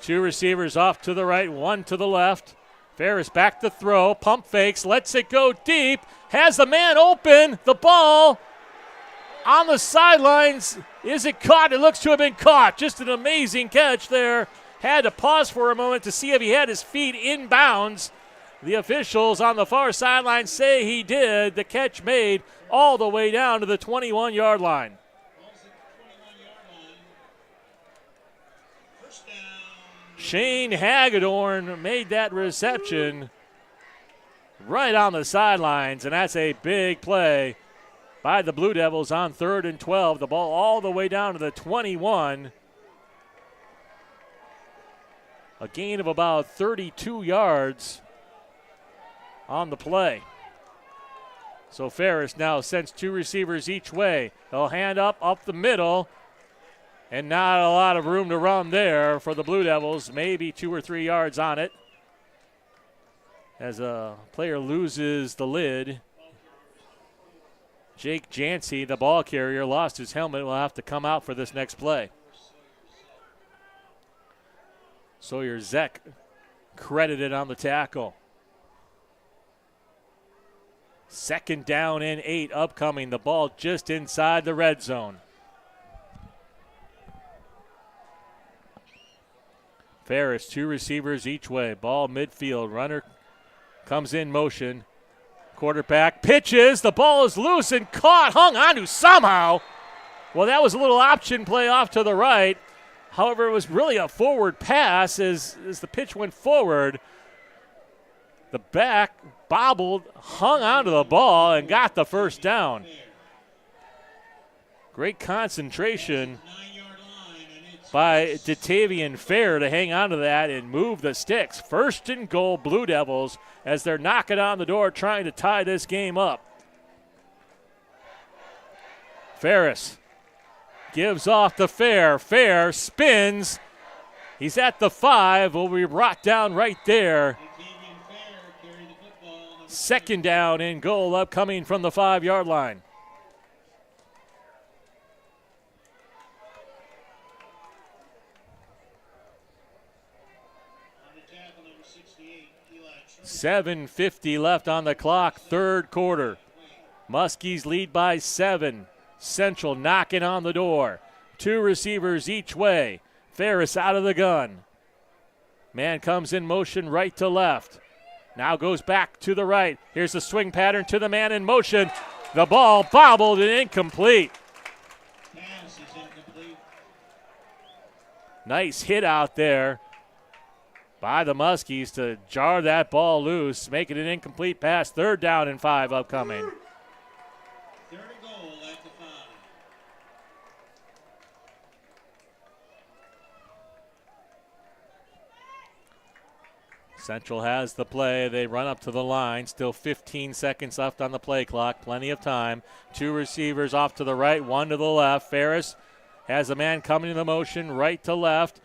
[SPEAKER 1] 2 receivers off to the right, 1 to the left. Ferris back to throw, pump fakes, lets it go deep, has the man open, the ball on the sidelines. Is it caught? It looks to have been caught. Just an amazing catch there. Had to pause for a moment to see if he had his feet in bounds. The officials on the far sideline say he did. The catch made all the way down to the 21-yard line. Shane Hagedorn made that reception right on the sidelines, and that's a big play by the Blue Devils on 3rd and 12. The ball all the way down to the 21. A gain of about 32 yards on the play. So Ferris now sends 2 receivers each way. They'll hand up the middle, and not a lot of room to run there for the Blue Devils. Maybe 2 or 3 yards on it as a player loses the lid. Jake Jancy, the ball carrier, lost his helmet. Will have to come out for this next play. Sawyer Zek credited on the tackle. 2nd down and 8 upcoming. The ball just inside the red zone. Ferris, 2 receivers each way. Ball midfield. Runner comes in motion. Quarterback pitches. The ball is loose and caught, hung onto somehow. Well, that was a little option play off to the right. However, it was really a forward pass as the pitch went forward. The back bobbled, hung onto the ball, and got the first down. Great concentration by Datavian Fair to hang on to that and move the sticks. 1st and goal, Blue Devils, as they're knocking on the door trying to tie this game up. Ferris gives off to Fair. Fair spins. He's at the 5. Will be brought down right there. 2nd down and goal upcoming from the 5-yard line. .750 left on the clock, 3rd quarter. Muskies lead by 7. Central knocking on the door. 2 receivers each way. Ferris out of the gun. Man comes in motion right to left. Now goes back to the right. Here's the swing pattern to the man in motion. The ball bobbled and incomplete. Nice hit out there by the Muskies to jar that ball loose, make it an incomplete pass. 3rd down and 5 upcoming.
[SPEAKER 4] 3rd and goal at the 5.
[SPEAKER 1] Central has the play. They run up to the line. Still 15 seconds left on the play clock. Plenty of time. 2 receivers off to the right, 1 to the left. Ferris has a man coming in the motion, right to left.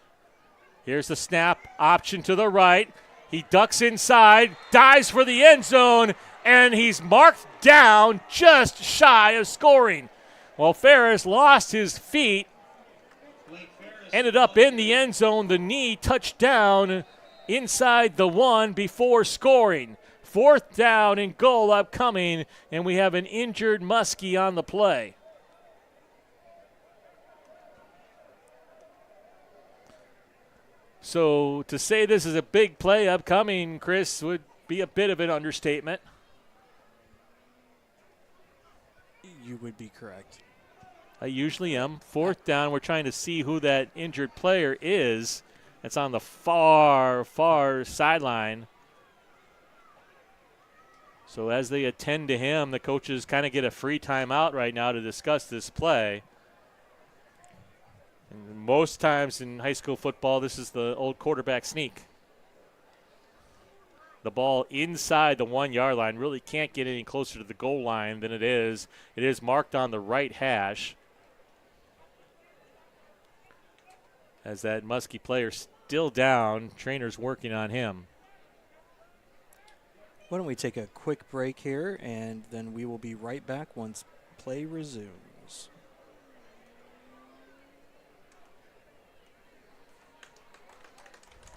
[SPEAKER 1] Here's the snap, option to the right. He ducks inside, dives for the end zone, and he's marked down just shy of scoring. Well, Ferris lost his feet, ended up in the end zone. The knee touched down inside the 1 before scoring. 4th down and goal upcoming, and we have an injured Muskie on the play. So to say this is a big play upcoming, Chris, would be a bit of an understatement.
[SPEAKER 8] You would be correct.
[SPEAKER 1] I usually am. 4th down, we're trying to see who that injured player is. That's on the far, far sideline. So as they attend to him, the coaches kind of get a free timeout right now to discuss this play. And most times in high school football, this is the old quarterback sneak. The ball inside the 1 yard line, really can't get any closer to the goal line than it is. It is marked on the right hash. As that Muskie player still down, trainer's working on him.
[SPEAKER 8] Why don't we take a quick break here, and then we will be right back once play resumes.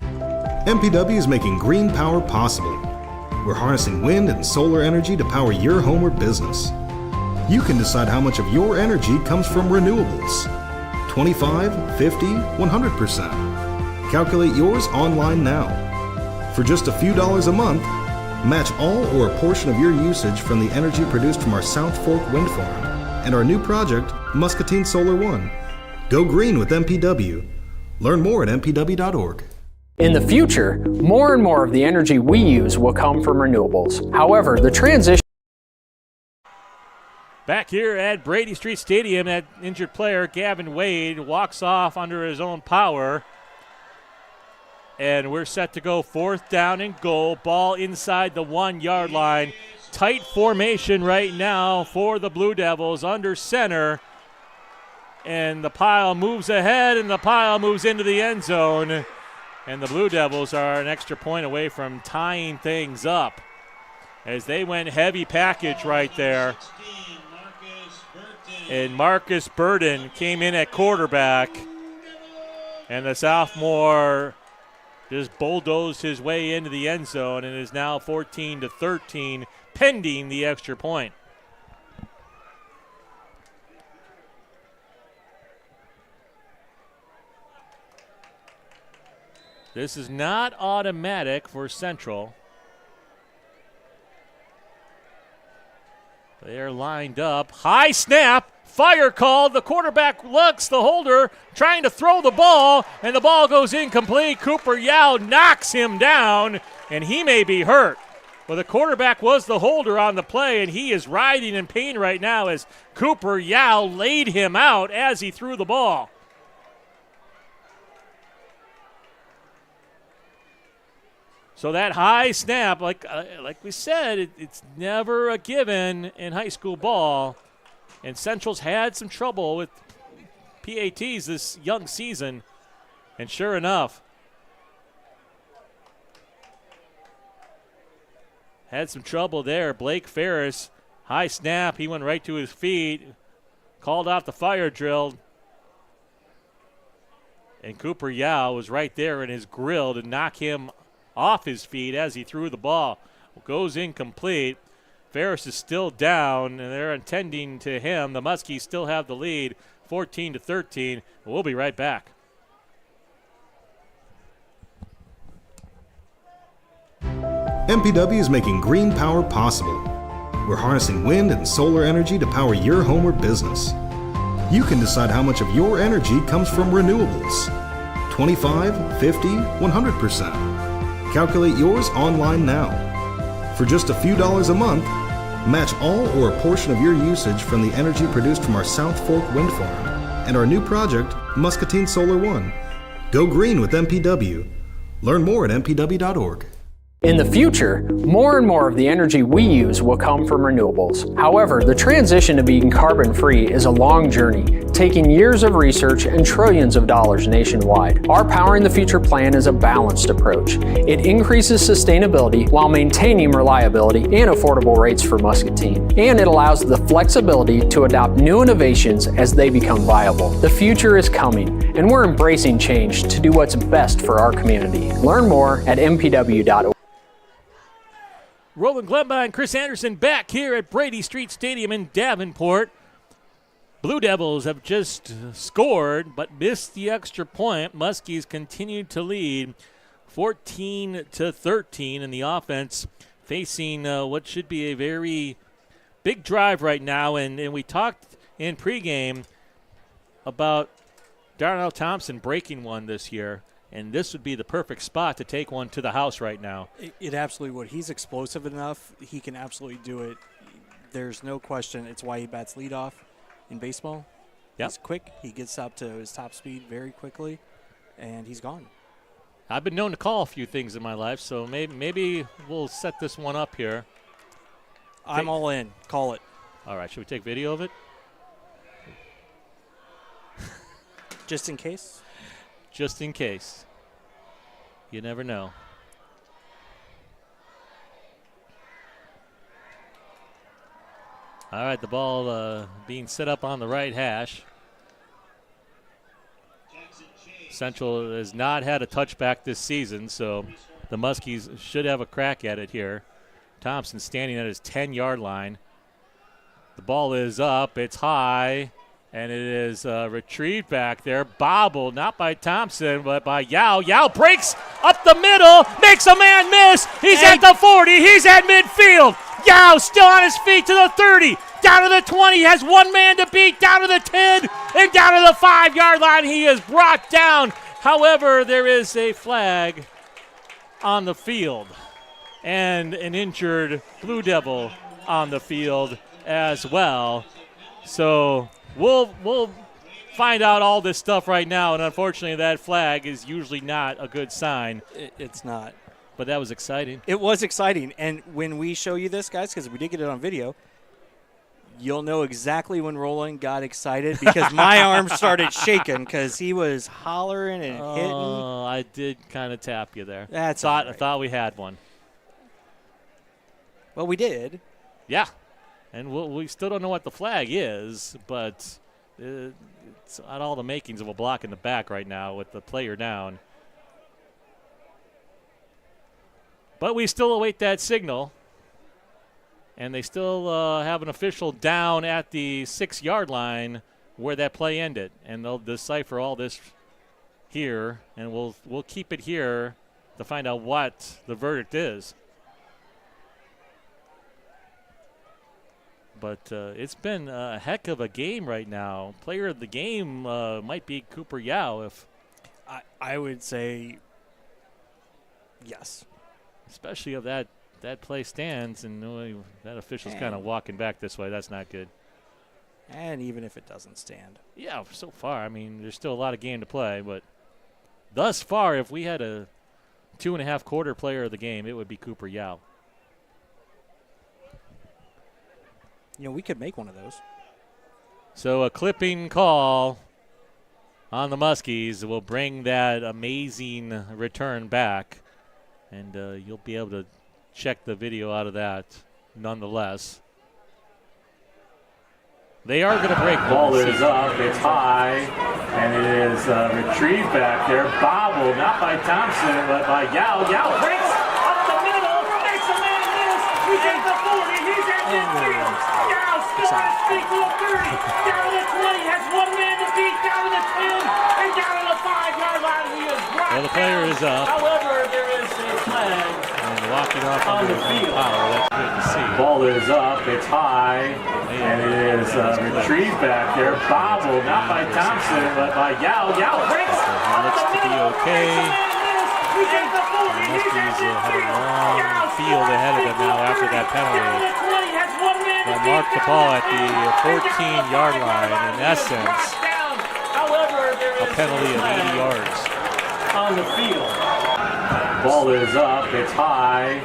[SPEAKER 2] MPW is making green power possible. We're harnessing wind and solar energy to power your home or business. You can decide how much of your energy comes from renewables. 25, 50, 100%. Calculate yours online now. For just a few dollars a month, match all or a portion of your usage from the energy produced from our South Fork Wind Farm and our new project, Muscatine Solar One. Go green with MPW. Learn more at mpw.org.
[SPEAKER 3] In the future, more and more of the energy we use will come from renewables. However, the transition...
[SPEAKER 1] Back here at Brady St Stadium, that injured player, Gavin Wade, walks off under his own power. And we're set to go 4th down and goal. Ball inside the 1 yard line. Tight formation right now for the Blue Devils under center. And the pile moves ahead, and the pile moves into the end zone. And the Blue Devils are an extra point away from tying things up as they went heavy package right there. And Marcus Burden came in at quarterback. And the sophomore just bulldozed his way into the end zone and is now 14-13, pending the extra point. This is not automatic for Central. They are lined up. High snap. Fire called. The quarterback looks. The holder trying to throw the ball, and the ball goes incomplete. Cooper Yao knocks him down, and he may be hurt. Well, the quarterback was the holder on the play, and he is writhing in pain right now as Cooper Yao laid him out as he threw the ball. So that high snap, like we said, it's never a given in high school ball. And Central's had some trouble with PATs this young season. And sure enough, had some trouble there. Blake Ferris, high snap. He went right to his feet, called out the fire drill. And Cooper Yao was right there in his grill to knock him off his feet as he threw the ball. Goes incomplete. Ferris is still down, and they're attending to him. The Muskies still have the lead, 14-13. We'll be right back.
[SPEAKER 2] MPW is making green power possible. We're harnessing wind and solar energy to power your home or business. You can decide how much of your energy comes from renewables. 25, 50, 100%. Calculate yours online now. For just a few dollars a month, match all or a portion of your usage from the energy produced from our South Fork Wind Farm and our new project, Muscatine Solar One. Go green with MPW. Learn more at mpw.org.
[SPEAKER 3] In the future, more and more of the energy we use will come from renewables. However, the transition to being carbon-free is a long journey, taking years of research and trillions of dollars nationwide. Our Powering the Future plan is a balanced approach. It increases sustainability while maintaining reliability and affordable rates for Muscatine. And it allows the flexibility to adopt new innovations as they become viable. The future is coming, and we're embracing change to do what's best for our community. Learn more at mpw.org.
[SPEAKER 1] Roland Glenba and Chris Anderson back here at Brady St Stadium in Davenport. Blue Devils have just scored but missed the extra point. Muskies continued to lead 14-13 in the offense, facing what should be a very big drive right now. And we talked in pregame about Darnell Thompson breaking one this year. And this would be the perfect spot to take one to the house right now.
[SPEAKER 8] It absolutely would. He's explosive enough. He can absolutely do it. There's no question. It's why he bats leadoff in baseball.
[SPEAKER 1] Yep.
[SPEAKER 8] He's quick. He gets up to his top speed very quickly, and he's gone.
[SPEAKER 1] I've been known to call a few things in my life, so maybe we'll set this one up here.
[SPEAKER 8] I'm all in. Call it.
[SPEAKER 1] All right. Should we take video of it?
[SPEAKER 8] Just in case?
[SPEAKER 1] Just in case. You never know. All right, the ball being set up on the right hash. Central has not had a touchback this season, so the Muskies should have a crack at it here. Thompson standing at his 10-yard line. The ball is up. It's high. And it is retrieved back there. Bobbled, not by Thompson, but by Yao. Yao breaks up the middle, makes a man miss. He's at the 40. He's at midfield. Yao still on his feet to the 30. Down to the 20. Has one man to beat. Down to the 10. And down to the 5-yard line. He is brought down. However, there is a flag on the field. And an injured Blue Devil on the field as well. So We'll find out all this stuff right now, and unfortunately that flag is usually not a good sign.
[SPEAKER 8] It's not.
[SPEAKER 1] But that was exciting.
[SPEAKER 8] It was exciting, and when we show you this, guys, because we did get it on video, you'll know exactly when Roland got excited because my arm started shaking because he was hollering and hitting.
[SPEAKER 1] Oh, I did kind of tap you there.
[SPEAKER 8] That's all right.
[SPEAKER 1] I thought we had one.
[SPEAKER 8] Well, we did.
[SPEAKER 1] Yeah. And we still don't know what the flag is, but it's on all the makings of a block in the back right now with the player down. But we still await that signal. And they still have an official down at the 6-yard line where that play ended. And they'll decipher all this here, and we'll keep it here to find out what the verdict is. But it's been a heck of a game right now. Player of the game might be Cooper Yao. If
[SPEAKER 8] I would say yes.
[SPEAKER 1] Especially if that play stands and that official's kind of walking back this way. That's not good.
[SPEAKER 8] And even if it doesn't stand.
[SPEAKER 1] Yeah, so far. I mean, there's still a lot of game to play. But thus far, if we had a 2.5-quarter player of the game, it would be Cooper Yao.
[SPEAKER 8] You know, we could make one of those.
[SPEAKER 1] So a clipping call on the Muskies will bring that amazing return back. And you'll be able to check the video out of that nonetheless. They are going to break. Ball is up. It's high. And it is retrieved back there. Bobbled, not by Thompson, but by Yao. Yao breaks up the middle. Makes a man miss. He's at the 40. He's at midfield. Yao still on his feet to the 30. Down to the 20. Has one man to beat. Down to the 10. And down to the 5-yard line. He is brought down. The player is up. However, there is a flag. And walking off on the field. Power. That's good to see. Ball is up. It's high. And it is retrieved back there. Bobbled, not by Thompson, but by Yao. Yao breaks. Looks to be okay. Muskies have a long field ahead of them now after that penalty. They'll mark the ball at the 14-yard line. In essence, a penalty of 80 yards. On the field. Ball is up, it's high,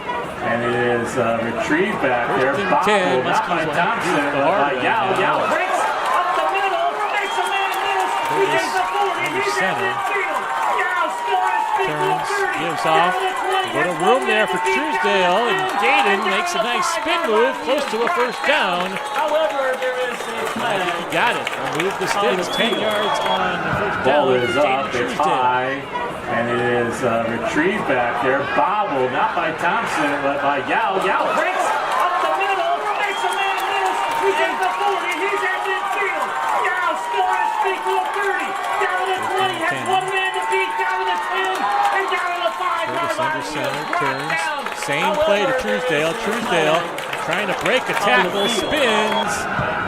[SPEAKER 1] and it is retrieved back there. Bobble, not by Thompson, but by Yao. Yao breaks up the middle, makes a man miss. He takes the 40, he's at midfield. Yao scores, turns, gives off. A little room there for Truesdale, and Gaden makes a nice spin move, close to a first down.
[SPEAKER 4] However, there is a
[SPEAKER 1] I think he got it. Remove the sticks, 10 yards on the first down.
[SPEAKER 11] Ball is up, it's high, and it is retrieved back there. Bobble, not by Thompson, but by Yao. Yao breaks up the middle, makes a man miss. He takes the 40, he's at midfield. Yao scores, big to a 30, down to the 20, has one man to beat, down to the 10, and down to the 5-yard line.
[SPEAKER 1] Under center, turns, same play to Truesdale. Truesdale trying to break a tackle, spins.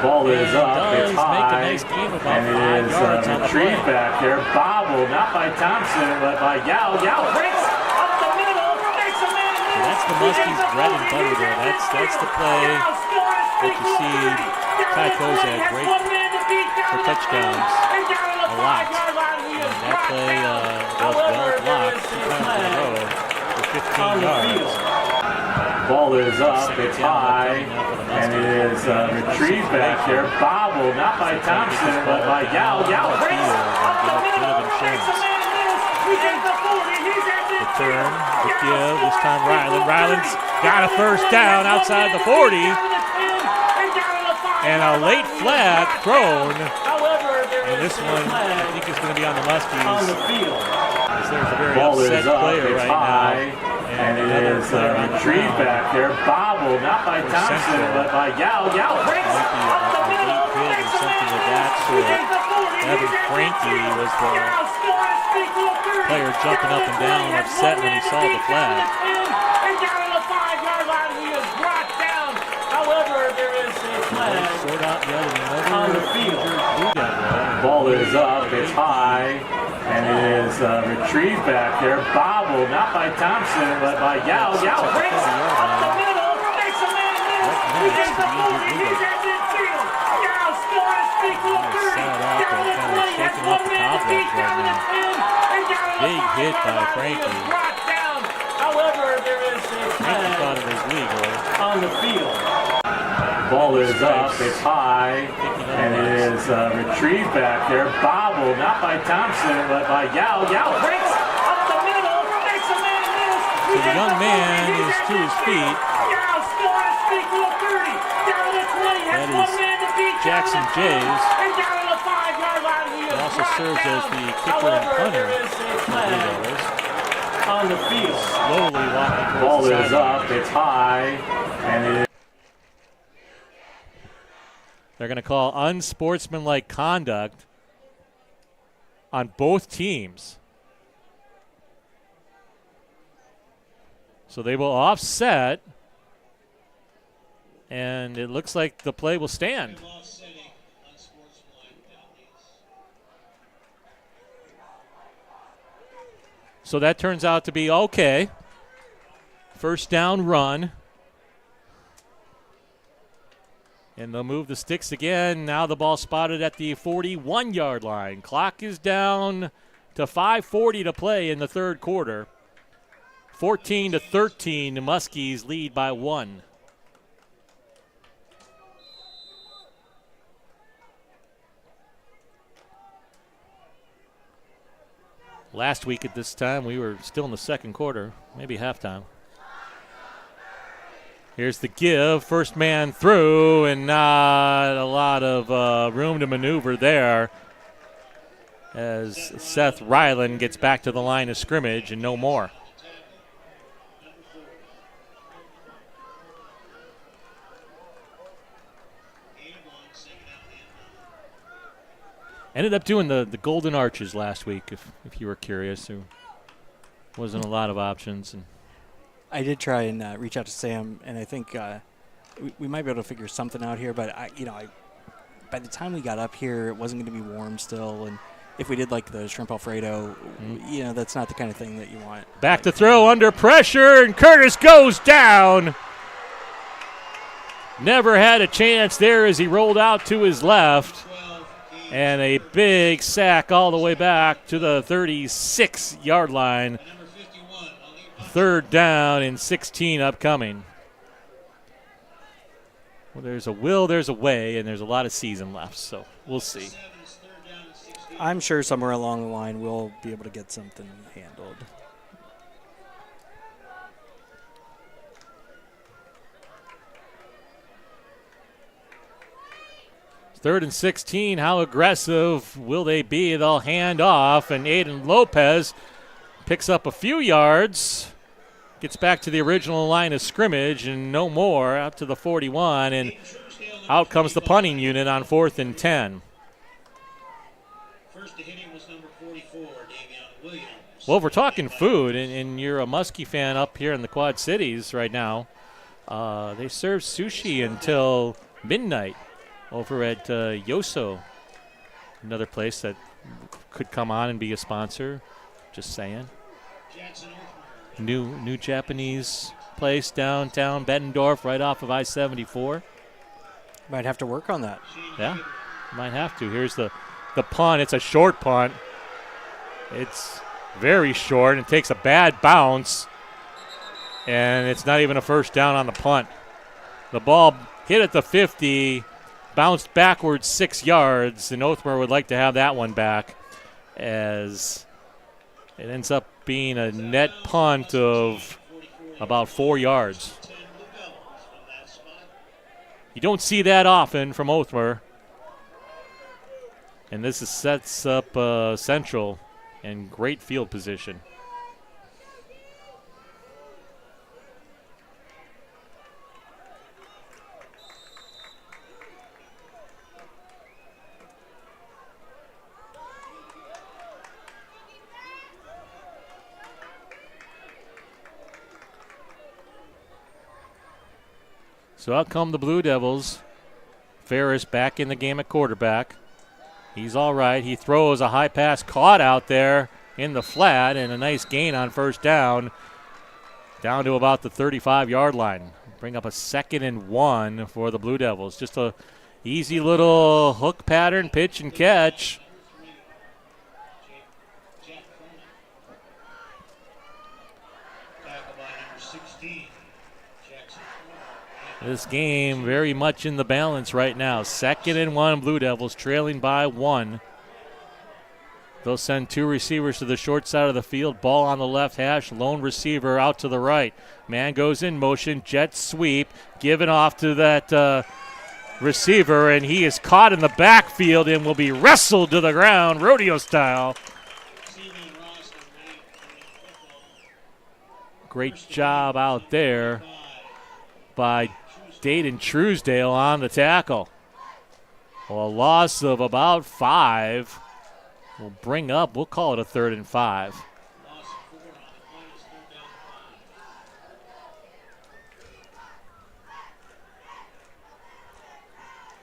[SPEAKER 11] Ball is up,
[SPEAKER 1] does
[SPEAKER 11] it's high,
[SPEAKER 1] make a nice game of about
[SPEAKER 11] and
[SPEAKER 1] 5
[SPEAKER 11] it is
[SPEAKER 1] yards on the play.
[SPEAKER 11] retrieved back there. Bobble, not by Thompson, but by Yao. Yao breaks up the middle, makes a man miss.
[SPEAKER 1] That's the Muskie's bread and butter there. That's the play that you see Ty Kozak break for touchdowns a lot. And that play was well blocked 2 times in a row for 15 yards.
[SPEAKER 11] Ball is up, it's high, and it is retrieved back there. Bobble, not by Thompson, but by Yao. Yao breaks up the middle, makes a man miss. He takes the 40, he's at
[SPEAKER 1] the turn, the give, this time Ryland. Ryland's got a first down outside the 40. And a late flag thrown. And this one, I think, is going to be on the Muskies. There's a very upset player right now.
[SPEAKER 11] And it is retrieved back there. Bobble, not by Thompson, but by Yao. Yao breaks up the middle, makes a man miss.
[SPEAKER 1] Evan Frankie was the player jumping up and down, upset when he saw the flag.
[SPEAKER 11] And down to the 5-yard line, he is brought down. However, there is a flag
[SPEAKER 1] Short out yet
[SPEAKER 11] on the field. Ball is up, it's high, and it is retrieved back there. Bobble, not by Thompson, but by Yao. Yao breaks up the middle, makes a man miss. He takes the 40, he's at midfield. Yao scores, big to a 30, down to the 20, has one man to beat, down to the 10, and down to the 5-yard line.
[SPEAKER 1] Big hit by Frankie.
[SPEAKER 11] Brought down. However, there is a
[SPEAKER 1] Frankie thought it was legal.
[SPEAKER 11] on the field. Ball is up, it's high, and it is retrieved back there. Bobble, not by Thompson, but by Yao. Yao breaks up the middle, makes a man miss.
[SPEAKER 1] So the young man is to his feet.
[SPEAKER 11] Yao scores, big to a 30, down to the 20, has one man to beat,
[SPEAKER 1] Jackson Jays.
[SPEAKER 11] and down to the 5-yard line. He
[SPEAKER 1] He also
[SPEAKER 11] brought
[SPEAKER 1] serves
[SPEAKER 11] down.
[SPEAKER 1] as the kicker and punter
[SPEAKER 11] There is a
[SPEAKER 1] for
[SPEAKER 11] flag
[SPEAKER 1] the Rebels.
[SPEAKER 11] on the field.
[SPEAKER 1] Slowly walking towards
[SPEAKER 11] Ball
[SPEAKER 1] the
[SPEAKER 11] is
[SPEAKER 1] sideline.
[SPEAKER 11] up, it's high, and it is
[SPEAKER 1] They're going to call unsportsmanlike conduct on both teams. So they will offset, and it looks like the play will stand. So that turns out to be okay. First down run. And they'll move the sticks again. Now the ball spotted at the 41-yard line. Clock is down to 5:40 to play in the third quarter. 14-13, the Muskies lead by 1. Last week at this time, we were still in the second quarter, maybe halftime. Here's the give, first man through, and not a lot of room to maneuver there as Seth Ryland gets back to the line of scrimmage and no more. Ended up doing the Golden Arches last week, if you were curious. There wasn't a lot of options. And
[SPEAKER 8] I did try and reach out to Sam, and I think we might be able to figure something out here. But by the time we got up here, it wasn't going to be warm still, and if we did like the shrimp Alfredo, that's not the kind of thing that you want.
[SPEAKER 1] Back to throw under pressure, and Curtis goes down. Never had a chance there as he rolled out to his left. And a big sack all the way back to the 36-yard line 3rd down and 16 upcoming. Well, there's a will, there's a way, and there's a lot of season left, so we'll see.
[SPEAKER 8] I'm sure somewhere along the line we'll be able to get something handled.
[SPEAKER 1] It's 3rd and 16. How aggressive will they be? They'll hand off, and Aiden Lopez picks up a few yards, gets back to the original line of scrimmage, and no more, out to the 41, and out comes the punting unit on 4th and 10.
[SPEAKER 4] First to hit him was number 44, Davion Williams.
[SPEAKER 1] Well, if we're talking food, and you're a Muskie fan up here in the Quad Cities right now, they serve sushi until midnight over at Yoso, another place that could come on and be a sponsor. Just saying. New Japanese place downtown Bettendorf, right off of I-74.
[SPEAKER 8] Might have to work on that.
[SPEAKER 1] Yeah, might have to. Here's the punt. It's a short punt. It's very short and takes a bad bounce, and it's not even a first down on the punt. The ball hit at the 50, bounced backwards 6 yards, and Oathmer would like to have that one back, as it ends up being a net punt of about 4 yards. You don't see that often from Oathmer. And this sets up Central in great field position. So out come the Blue Devils. Ferris back in the game at quarterback. He's all right. He throws a high pass caught out there in the flat, and a nice gain on first down to about the 35-yard line. Bring up a 2nd and 1 for the Blue Devils. Just a easy little hook pattern, pitch and catch. This game very much in the balance right now. 2nd and 1, Blue Devils trailing by 1. They'll send 2 receivers to the short side of the field. Ball on the left hash. Lone receiver out to the right. Man goes in motion. Jet sweep. Given off to that receiver, and he is caught in the backfield and will be wrestled to the ground, rodeo style. Great job out there by Dayton Truesdale on the tackle. Well, a loss of about 5 will bring up, we'll call it a 3rd and 5.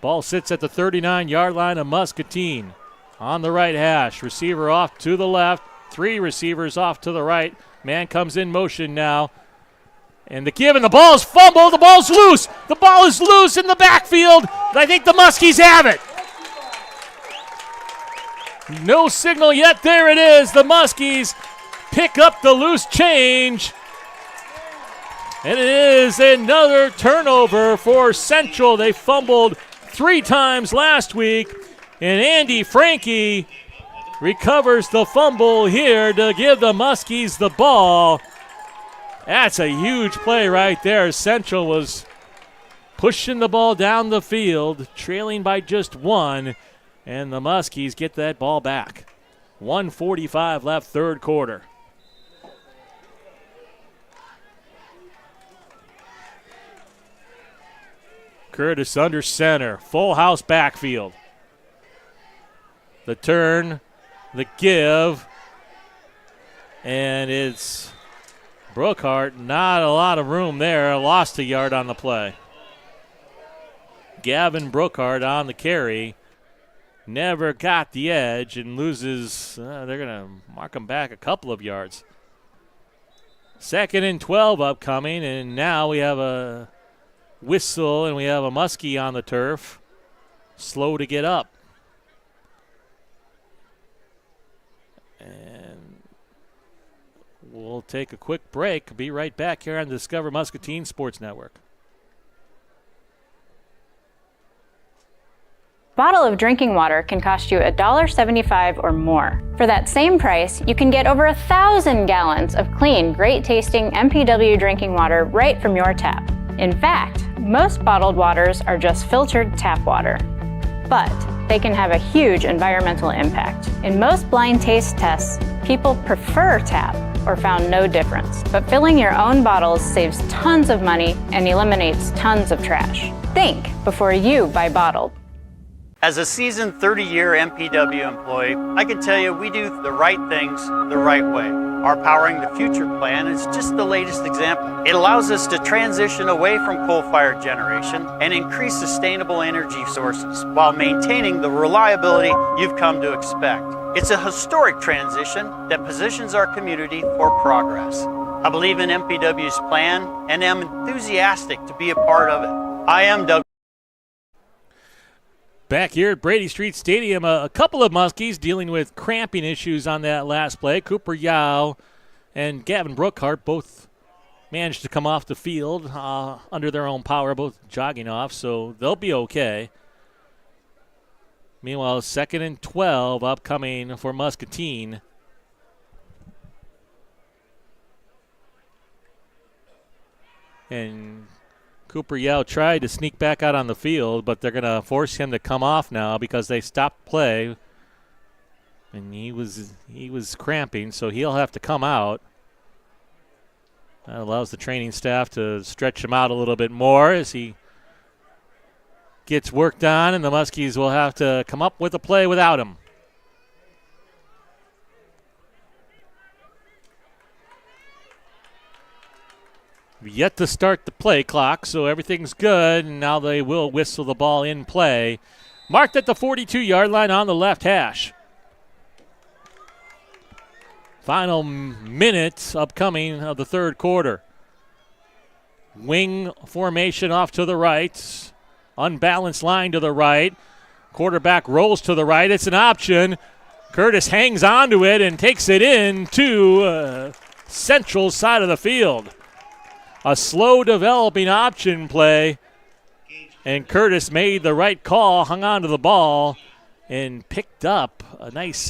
[SPEAKER 1] Ball sits at the 39-yard line of Muscatine. On the right hash, receiver off to the left, 3 receivers off to the right. Man comes in motion now. And the give, and the ball is fumbled. The ball's loose. The ball is loose in the backfield. And I think the Muskies have it. No signal yet. There it is. The Muskies pick up the loose change. And it is another turnover for Central. They fumbled 3 times last week. And Andy Frankie recovers the fumble here to give the Muskies the ball. That's a huge play right there. Central was pushing the ball down the field, trailing by just 1, and the Muskies get that ball back. 1:45 left, 3rd quarter. Curtis under center, full house backfield. The turn, the give, and it's Brookhart, not a lot of room there. Lost a yard on the play. Gavin Brookhart on the carry. Never got the edge and loses. They're going to mark him back a couple of yards. 2nd and 12 upcoming, and now we have a whistle and we have a Muskie on the turf. Slow to get up. And we'll take a quick break. Be right back here on the Discover Muscatine Sports Network.
[SPEAKER 7] Bottle of drinking water can cost you $1.75 or more. For that same price, you can get over 1,000 gallons of clean, great-tasting MPW drinking water right from your tap. In fact, most bottled waters are just filtered tap water. But they can have a huge environmental impact. In most blind taste tests, people prefer tap or found no difference. But filling your own bottles saves tons of money and eliminates tons of trash. Think before you buy bottled.
[SPEAKER 12] As a seasoned 30-year MPW employee, I can tell you we do the right things the right way. Our Powering the Future plan is just the latest example. It allows us to transition away from coal-fired generation and increase sustainable energy sources while maintaining the reliability you've come to expect. It's a historic transition that positions our community for progress. I believe in MPW's plan and am enthusiastic to be a part of it. I am Doug.
[SPEAKER 1] Back here at Brady St Stadium, a couple of Muskies dealing with cramping issues on that last play. Cooper Yao and Gavin Brookhart both managed to come off the field under their own power, both jogging off, so they'll be okay. Meanwhile, 2nd and 12 upcoming for Muscatine. And Cooper Yao tried to sneak back out on the field, but they're going to force him to come off now because they stopped play. And he was cramping, so he'll have to come out. That allows the training staff to stretch him out a little bit more as he gets worked on, and the Muskies will have to come up with a play without him. Yet to start the play clock, so everything's good, and now they will whistle the ball in play. Marked at the 42-yard line on the left hash. Final minutes upcoming of the third quarter. Wing formation off to the right. Unbalanced line to the right. Quarterback rolls to the right. It's an option. Curtis hangs onto it and takes it in to central side of the field. A slow developing option play, and Curtis made the right call, hung on to the ball, and picked up a nice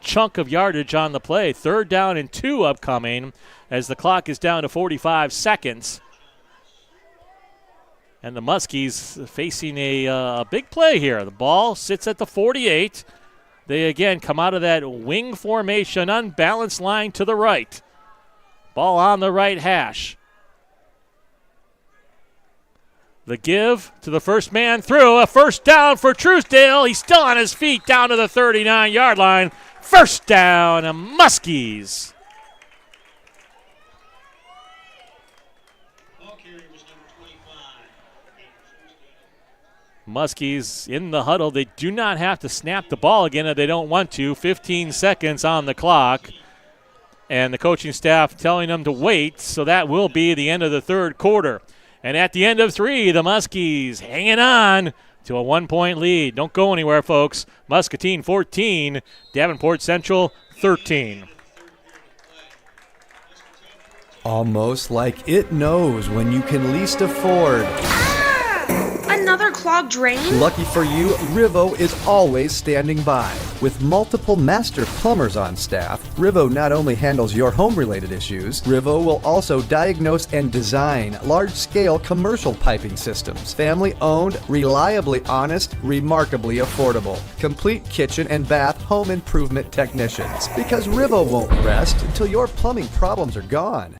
[SPEAKER 1] chunk of yardage on the play. 3rd down and 2 upcoming as the clock is down to 45 seconds. And the Muskies facing a big play here. The ball sits at the 48. They again come out of that wing formation, unbalanced line to the right. Ball on the right hash. The give to the first man through. A first down for Truesdale. He's still on his feet down to the 39-yard line. First down, Muskies. Muskies in the huddle. They do not have to snap the ball again if they don't want to. 15 seconds on the clock. And the coaching staff telling them to wait, so that will be the end of the third quarter. And at the end of 3, the Muskies hanging on to a 1-point lead. Don't go anywhere, folks. Muscatine 14, Davenport Central 13.
[SPEAKER 13] Almost like it knows when you can least afford.
[SPEAKER 14] Another clogged drain?
[SPEAKER 13] Lucky for you, RIVO is always standing by. With multiple master plumbers on staff, RIVO not only handles your home-related issues, RIVO will also diagnose and design large-scale commercial piping systems. Family-owned, reliably honest, remarkably affordable. Complete kitchen and bath home improvement technicians. Because RIVO won't rest until your plumbing problems are gone.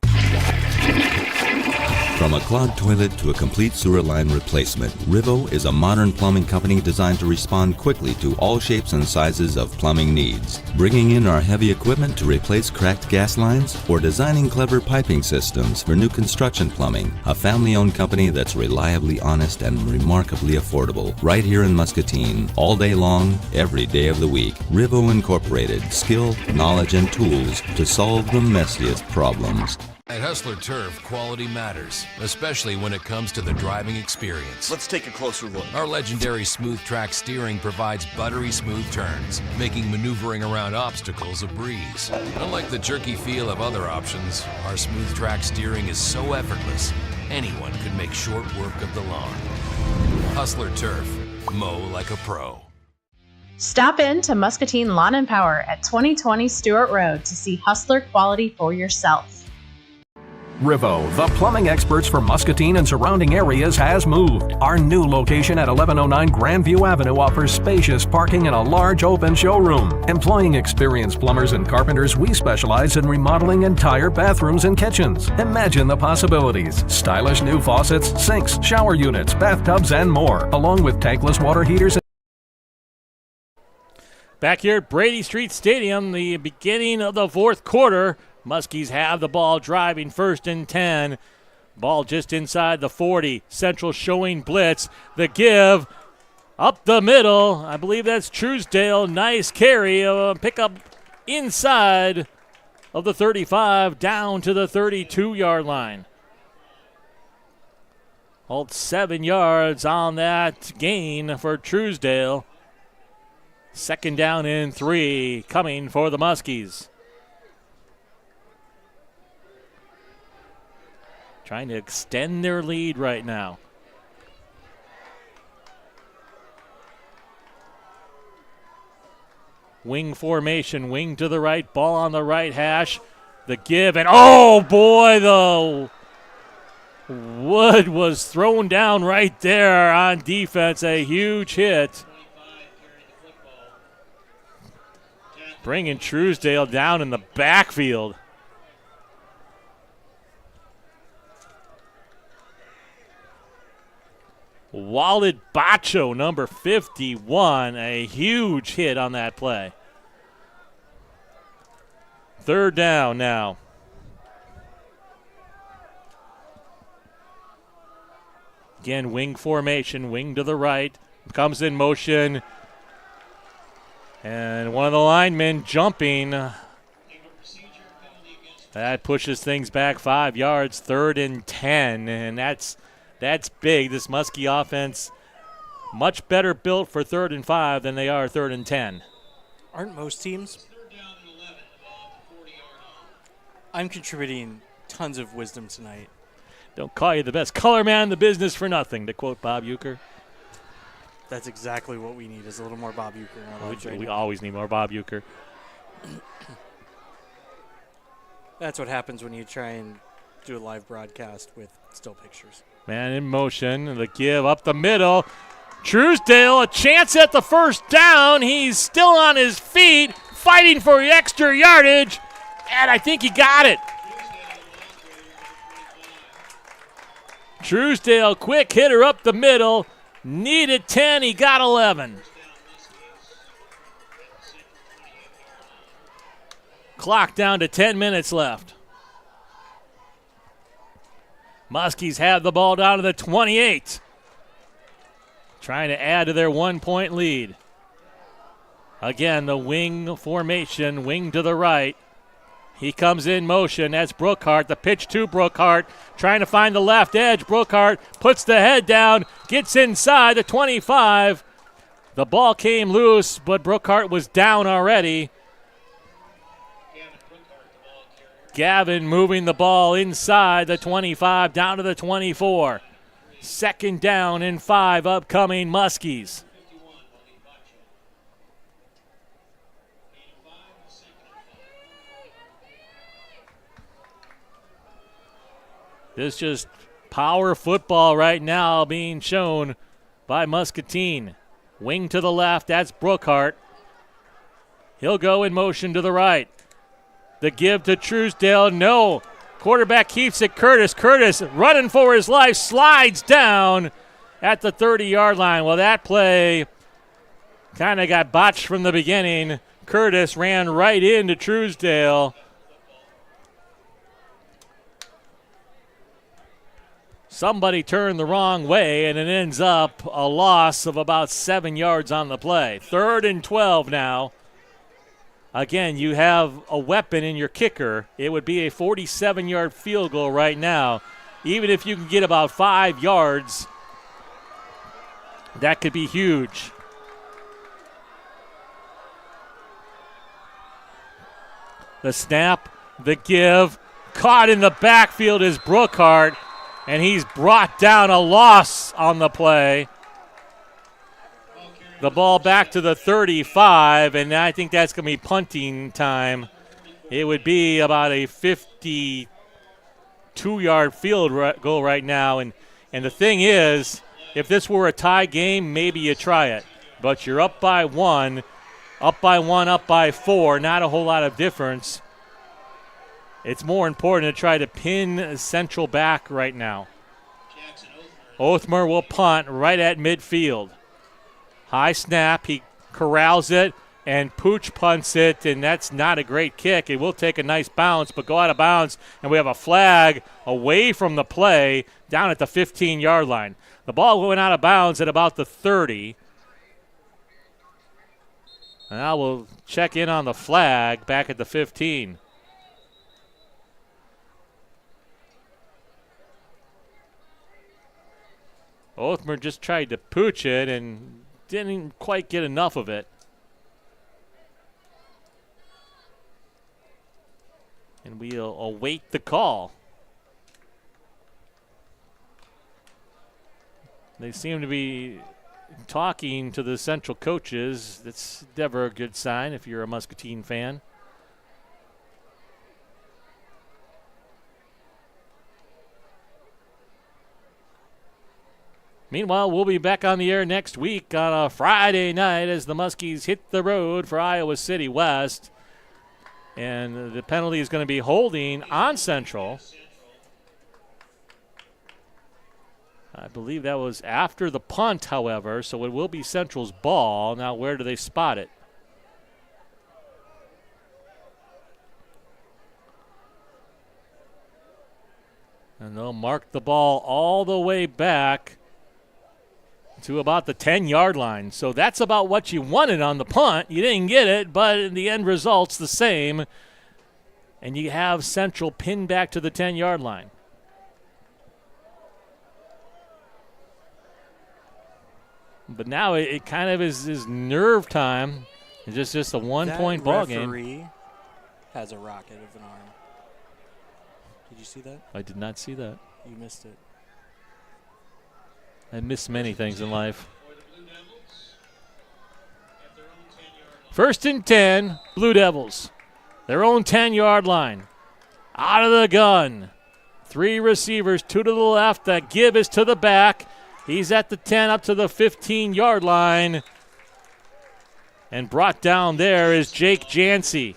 [SPEAKER 15] From a clogged toilet to a complete sewer line replacement, RIVO is a modern plumbing company designed to respond quickly to all shapes and sizes of plumbing needs. Bringing in our heavy equipment to replace cracked gas lines or designing clever piping systems for new construction plumbing, a family-owned company that's reliably honest and remarkably affordable. Right here in Muscatine, all day long, every day of the week. RIVO Incorporated, skill, knowledge, and tools to solve the messiest problems.
[SPEAKER 16] At Hustler Turf, quality matters, especially when it comes to the driving experience.
[SPEAKER 17] Let's take a closer look.
[SPEAKER 16] Our legendary smooth track steering provides buttery smooth turns, making maneuvering around obstacles a breeze. Unlike the jerky feel of other options, our smooth track steering is so effortless, anyone could make short work of the lawn. Hustler Turf, mow like a pro.
[SPEAKER 18] Stop in to Muscatine Lawn and Power at 2020 Stewart Road to see Hustler quality for yourself.
[SPEAKER 19] RIVO, the plumbing experts for Muscatine and surrounding areas, has moved. Our new location at 1109 Grandview Avenue offers spacious parking and a large open showroom. Employing experienced plumbers and carpenters, we specialize in remodeling entire bathrooms and kitchens. Imagine the possibilities. Stylish new faucets, sinks, shower units, bathtubs, and more, along with tankless water heaters.
[SPEAKER 1] Back here at Brady St Stadium, the beginning of the fourth quarter. Muskies have the ball, driving 1st and 10. Ball just inside the 40. Central showing blitz. The give up the middle. I believe that's Truesdale. Nice carry. Pick up inside of the 35 down to the 32-yard line. Hold 7 yards on that gain for Truesdale. 2nd down and 3 coming for the Muskies. Trying to extend their lead right now. Wing formation, wing to the right, ball on the right hash. The give, and oh boy, the wood was thrown down right there on defense. A huge hit. Bringing Truesdale down in the backfield. Walid Bacho, number 51, a huge hit on that play. 3rd down now. Again, wing formation, wing to the right, comes in motion. And one of the linemen jumping. That pushes things back 5 yards, 3rd and 10, and that's big. This Muskie offense much better built for 3rd and 5 than they are 3rd and 10.
[SPEAKER 8] Aren't most teams? I'm contributing tons of wisdom tonight.
[SPEAKER 1] Don't call you the best color man in the business for nothing, to quote Bob Uecker.
[SPEAKER 8] That's exactly what we need, is a little more Bob Uecker in our lives right
[SPEAKER 1] We
[SPEAKER 8] now.
[SPEAKER 1] always need more Bob Uecker.
[SPEAKER 8] That's what happens when you try and do a live broadcast with still pictures.
[SPEAKER 1] Man in motion, the give up the middle. Truesdale, a chance at the 1st down. He's still on his feet, fighting for extra yardage, and I think he got it. Truesdale, quick hitter up the middle. Needed 10, he got 11. Clock down to 10 minutes left. Muskies have the ball down to the 28. Trying to add to their 1-point lead. Again, the wing formation, wing to the right. He comes in motion. That's Brookhart. The pitch to Brookhart. Trying to find the left edge. Brookhart puts the head down. Gets inside the 25. The ball came loose, but Brookhart was down already. Gavin moving the ball inside the 25 down to the 24. 2nd down and 5 upcoming Muskies. This just power football right now being shown by Muscatine. Wing to the left, that's Brookhart. He'll go in motion to the right. The give to Truesdale, no. Quarterback keeps it, Curtis. Curtis running for his life, slides down at the 30-yard line. Well, that play kind of got botched from the beginning. Curtis ran right into Truesdale. Somebody turned the wrong way, and it ends up a loss of about 7 yards on the play. 3rd and 12 now. again, you have a weapon in your kicker. It would be a 47-yard field goal right now. Even if you can get about 5 yards, that could be huge. The snap, the give, caught in the backfield is Brookhart, and he's brought down a loss on the play. The ball back to the 35, and I think that's going to be punting time. It would be about a 52-yard field goal right now, and the thing is, if this were a tie game, maybe you try it. But you're up by 1, up by 4, not a whole lot of difference. It's more important to try to pin Central back right now. Othmer will punt right at midfield. High snap, he corrals it, and Pooch punts it, and that's not a great kick. It will take a nice bounce, but go out of bounds, and we have a flag away from the play down at the 15-yard line. The ball went out of bounds at about the 30. Now we'll check in on the flag back at the 15. Othmer just tried to pooch it and didn't quite get enough of it. And we'll await the call. They seem to be talking to the Central coaches. That's never a good sign if you're a Muscatine fan. Meanwhile, we'll be back on the air next week on a Friday night as the Muskies hit the road for Iowa City West. And the penalty is going to be holding on Central. I believe that was after the punt, however, so it will be Central's ball. Now, where do they spot it? And they'll mark the ball all the way back to about the 10-yard line. So that's about what you wanted on the punt. You didn't get it, but the end result's the same. And you have Central pinned back to the 10-yard line. But now it kind of is nerve time. It's just a one-point ball game.
[SPEAKER 8] That referee has a rocket of an arm. Did you see that?
[SPEAKER 1] I did not see that.
[SPEAKER 8] You missed it.
[SPEAKER 1] I miss many things in life. 1st and 10, Blue Devils. Their own 10-yard line. Out of the gun. 3 receivers, 2 to the left. That give is to the back. He's at the 10 up to the 15-yard line. And brought down there is Jake Jancy.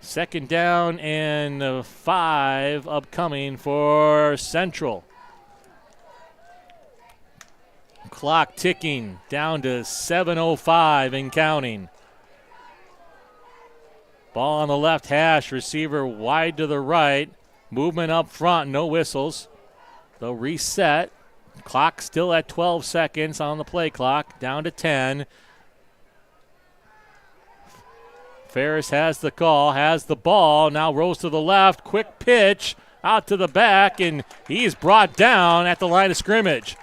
[SPEAKER 1] 2nd down and 5 upcoming for Central. Clock ticking down to 7:05 and counting. Ball on the left hash, receiver wide to the right. Movement up front, no whistles. They'll reset. Clock still at 12 seconds on the play clock, down to 10. Ferris has the call, has the ball, now rolls to the left, quick pitch out to the back, and he's brought down at the line of scrimmage.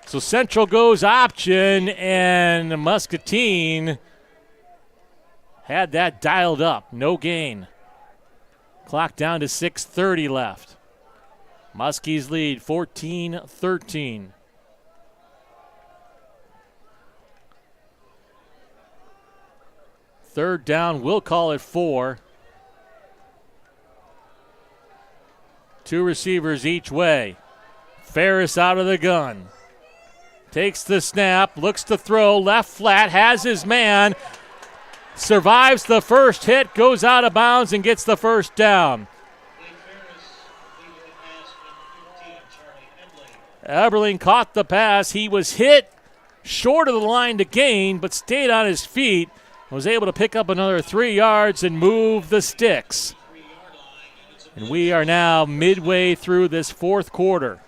[SPEAKER 1] So Central goes option, and Muscatine had that dialed up, no gain. Clock down to 6:30 left. Muskies lead 14-13. Third down, we'll call it 4. 2 receivers each way. Ferris out of the gun. Takes the snap, looks to throw, left flat, has his man. Survives the first hit, goes out of bounds, and gets the first down. Eberling caught the pass. He was hit short of the line to gain, but stayed on his feet. Was able to pick up another 3 yards and move the sticks. And we are now midway through this 4th quarter.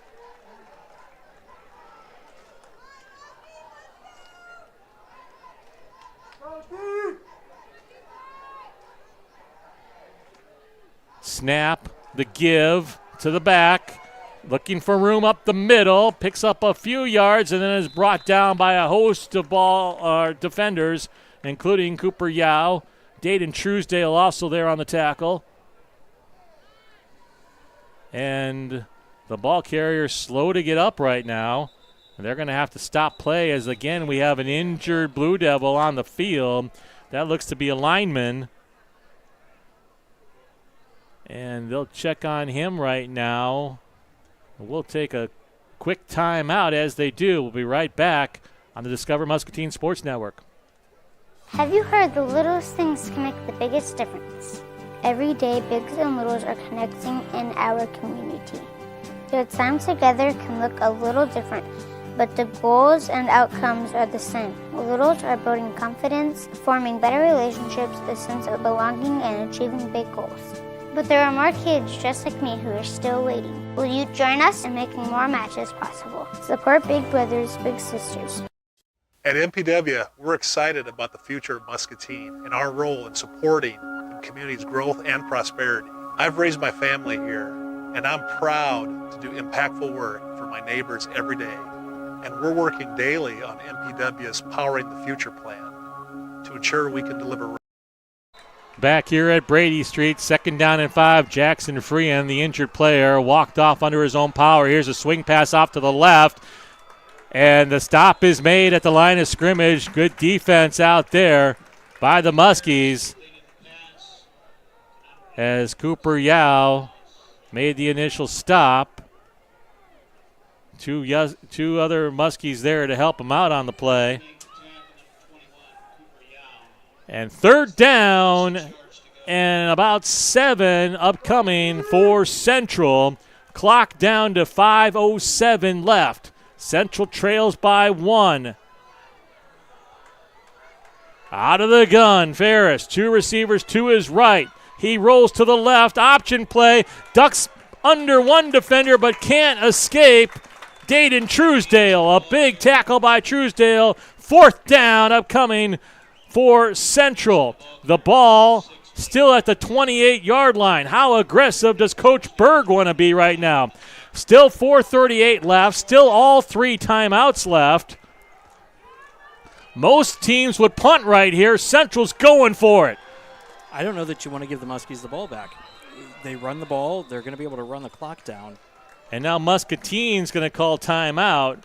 [SPEAKER 1] snap, the give to the back, looking for room up the middle, picks up a few yards, and then is brought down by a host of defenders, including Cooper Yao. Dayton Truesdale also there on the tackle. And the ball carrier slow to get up right now. And they're going to have to stop play as, again, we have an injured Blue Devil on the field. That looks to be a lineman. And they'll check on him right now. We'll take a quick timeout as they do. We'll be right back on the Discover Muscatine Sports Network.
[SPEAKER 17] Have you heard the littlest things can make the biggest difference? Every day, bigs and littles are connecting in our community. Your time together can look a little different, but the goals and outcomes are the same. Littles are building confidence, forming better relationships, a sense of belonging, and achieving big goals. But there are more kids just like me who are still waiting. Will you join us in making more matches possible? Support Big Brothers, Big Sisters.
[SPEAKER 20] At MPW, we're excited about the future of Muscatine and our role in supporting the community's growth and prosperity. I've raised my family here, and I'm proud to do impactful work for my neighbors every day. And we're working daily on MPW's Powering the Future plan to ensure we can deliver.
[SPEAKER 1] Back here at Brady Street, 2nd down and 5. Jackson Freehan, the injured player, walked off under his own power. Here's a swing pass off to the left. And the stop is made at the line of scrimmage. Good defense out there by the Muskies as Cooper Yao made the initial stop. Two other Muskies there to help him out on the play. And 3rd down and about 7 upcoming for Central. Clock down to 5:07 left. Central trails by 1. Out of the gun, Ferris. 2 receivers to his right. He rolls to the left. Option play. Ducks under 1 defender but can't escape. Dayton Truesdale. A big tackle by Truesdale. 4th down upcoming for Central. The ball still at the 28-yard line. How aggressive does Coach Berg want to be right now? Still 4:38 left. Still all 3 timeouts left. Most teams would punt right here. Central's going for it.
[SPEAKER 8] I don't know that you want to give the Muskies the ball back. They run the ball. They're going to be able to run the clock down.
[SPEAKER 1] And now Muscatine's going to call timeout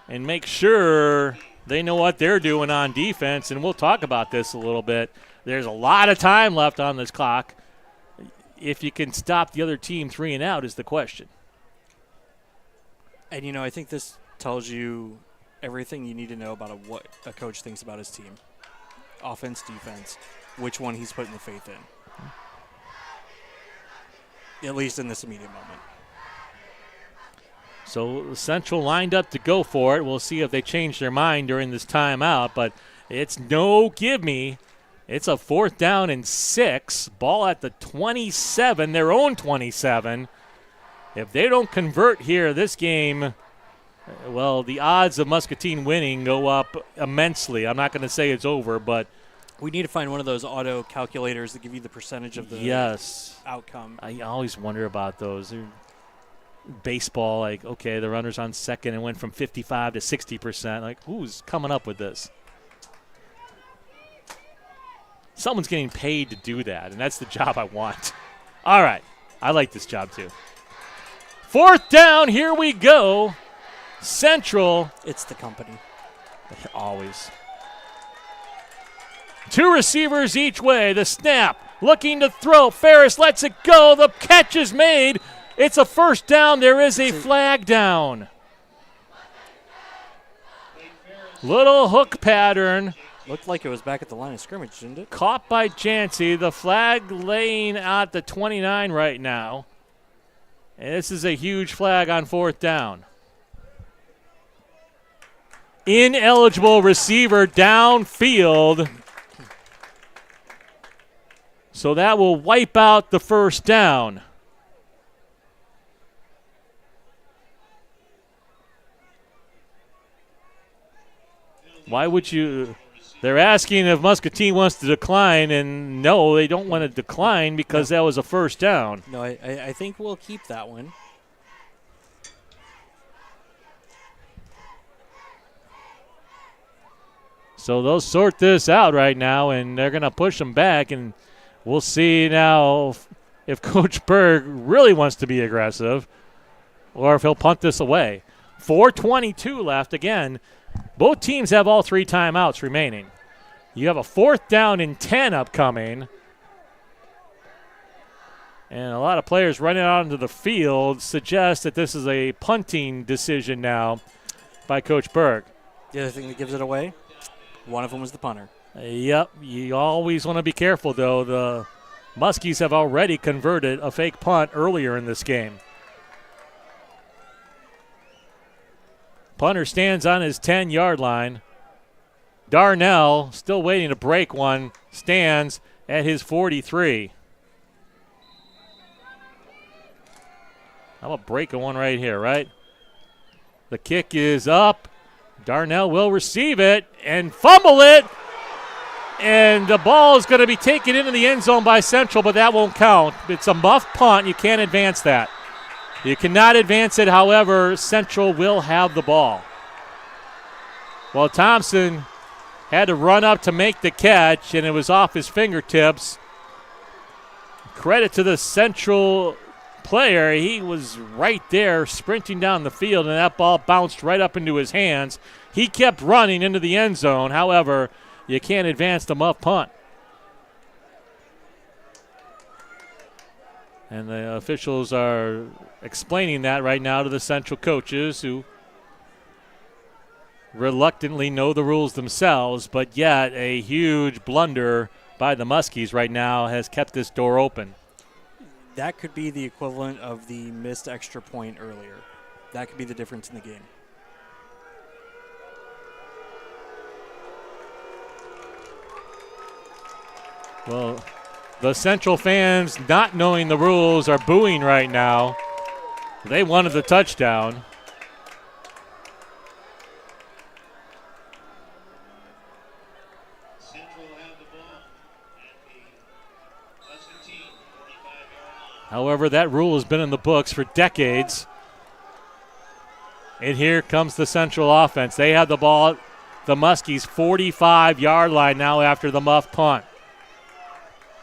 [SPEAKER 1] and make sure they know what they're doing on defense. And we'll talk about this a little bit. There's a lot of time left on this clock. If you can stop the other team 3 and out is the question.
[SPEAKER 8] And, you know, I think this tells you everything you need to know about what a coach thinks about his team. Offense, defense, which one he's putting the faith in. At least in this immediate moment.
[SPEAKER 1] So Central lined up to go for it. We'll see if they change their mind during this timeout, but it's no give me. It's a 4th down and 6. Ball at the 27, their own 27. If they don't convert here this game, well, the odds of Muscatine winning go up immensely. I'm not going to say it's over, but
[SPEAKER 8] we need to find one of those auto calculators that give you the percentage of the outcome.
[SPEAKER 1] I always wonder about those. Baseball, like, okay, the runner's on second and went from 55 to 60%. Like, who's coming up with this? Someone's getting paid to do that, and that's the job I want. All right. I like this job, too. 4th down. Here we go. Central.
[SPEAKER 8] It's the company.
[SPEAKER 1] Always. 2 receivers each way. The snap. Looking to throw. Ferris lets it go. The catch is made. It's a 1st down. There is a flag down. Little hook pattern.
[SPEAKER 8] Looked like it was back at the line of scrimmage, didn't it?
[SPEAKER 1] Caught by Jancy. The flag laying at the 29 right now. And this is a huge flag on 4th down. Ineligible receiver downfield. So that will wipe out the 1st down. Why would you? They're asking if Muscatine wants to decline, and no, they don't want to decline because that was a first down.
[SPEAKER 8] No, I think we'll keep that one.
[SPEAKER 1] So they'll sort this out right now, and they're going to push them back, and we'll see now if Coach Berg really wants to be aggressive or if he'll punt this away. 4:22 left. Again, both teams have all 3 timeouts remaining. You have a 4th down and 10 upcoming. And a lot of players running out into the field suggest that this is a punting decision now by Coach Berg.
[SPEAKER 8] The other thing that gives it away, one of them was the punter.
[SPEAKER 1] Yep, you always want to be careful, though. The Muskies have already converted a fake punt earlier in this game. Punter stands on his 10-yard line. Darnell, still waiting to break one, stands at his 43. How about breaking one right here, right? The kick is up. Darnell will receive it and fumble it. And the ball is going to be taken into the end zone by Central, but that won't count. It's a muff punt. You can't advance that. You cannot advance it. However, Central will have the ball. Well, Thompson had to run up to make the catch, and it was off his fingertips. Credit to the Central player. He was right there sprinting down the field, and that ball bounced right up into his hands. He kept running into the end zone. However, you can't advance the muff punt. And the officials are explaining that right now to the Central coaches, who reluctantly know the rules themselves, but yet a huge blunder by the Muskies right now has kept this door open.
[SPEAKER 8] That could be the equivalent of the missed extra point earlier. That could be the difference in the game.
[SPEAKER 1] Well, the Central fans, not knowing the rules, are booing right now. They wanted the touchdown. However, that rule has been in the books for decades. And here comes the Central offense. They have the ball at the Muskies' 45-yard line now after the muff punt.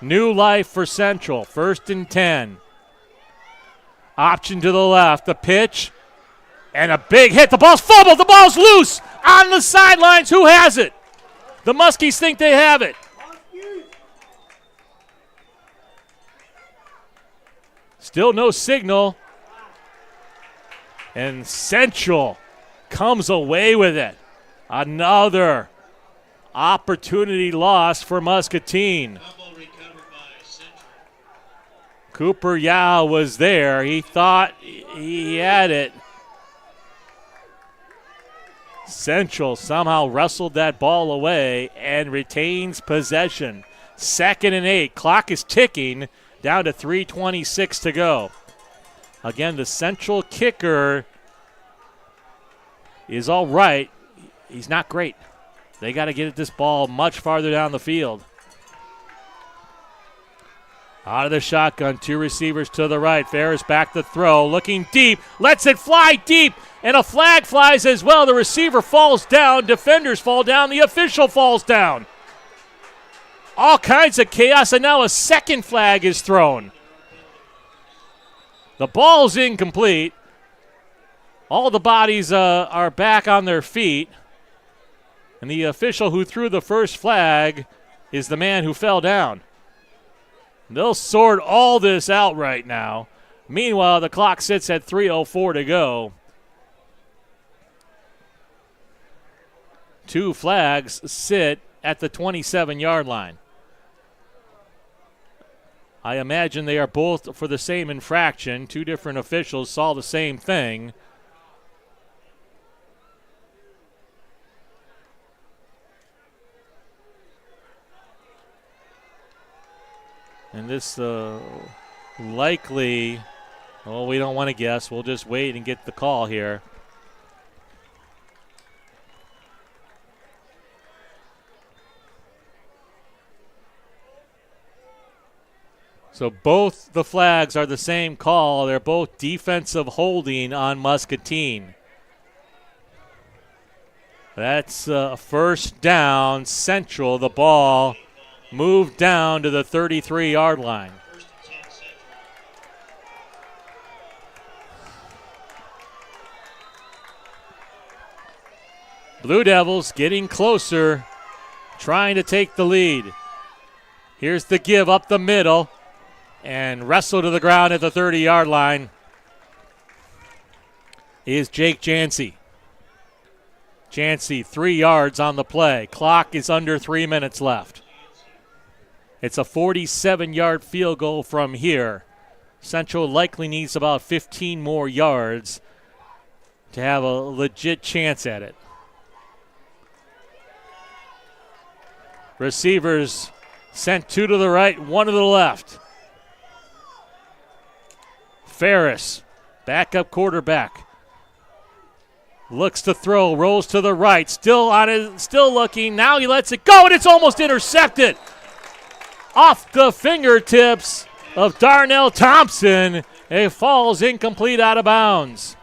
[SPEAKER 1] New life for Central. 1st and 10. Option to the left. The pitch. And a big hit. The ball's fumbled. The ball's loose on the sidelines. Who has it? The Muskies think they have it. Still no signal. And Central comes away with it. Another opportunity lost for Muscatine. Cooper Yao was there. He thought he had it. Central somehow wrestled that ball away and retains possession. 2nd and 8. Clock is ticking down to 3:26 to go. Again, the Central kicker is all right. He's not great. They got to get this ball much farther down the field. Out of the shotgun, 2 receivers to the right. Ferris back to throw, looking deep, lets it fly deep, and a flag flies as well. The receiver falls down, defenders fall down, the official falls down. All kinds of chaos, and now a second flag is thrown. The ball's incomplete. All the bodies are back on their feet, and the official who threw the first flag is the man who fell down. They'll sort all this out right now. Meanwhile, the clock sits at 3:04 to go. 2 flags sit at the 27-yard line. I imagine they are both for the same infraction. 2 different officials saw the same thing. And this likely, well, we don't want to guess. We'll just wait and get the call here. So both the flags are the same call. They're both defensive holding on Muscatine. That's first down, Central. The ball moved down to the 33-yard line. Blue Devils getting closer, trying to take the lead. Here's the give up the middle and wrestle to the ground at the 30-yard line is Jake Jancy. Jancy 3 yards on the play. Clock is under 3 minutes left. It's a 47-yard field goal from here. Central likely needs about 15 more yards to have a legit chance at it. Receivers sent 2 to the right, 1 to the left. Ferris, backup quarterback, looks to throw, rolls to the right, still looking. Now he lets it go, and it's almost intercepted. Off the fingertips of Darnell Thompson. It falls incomplete out of bounds.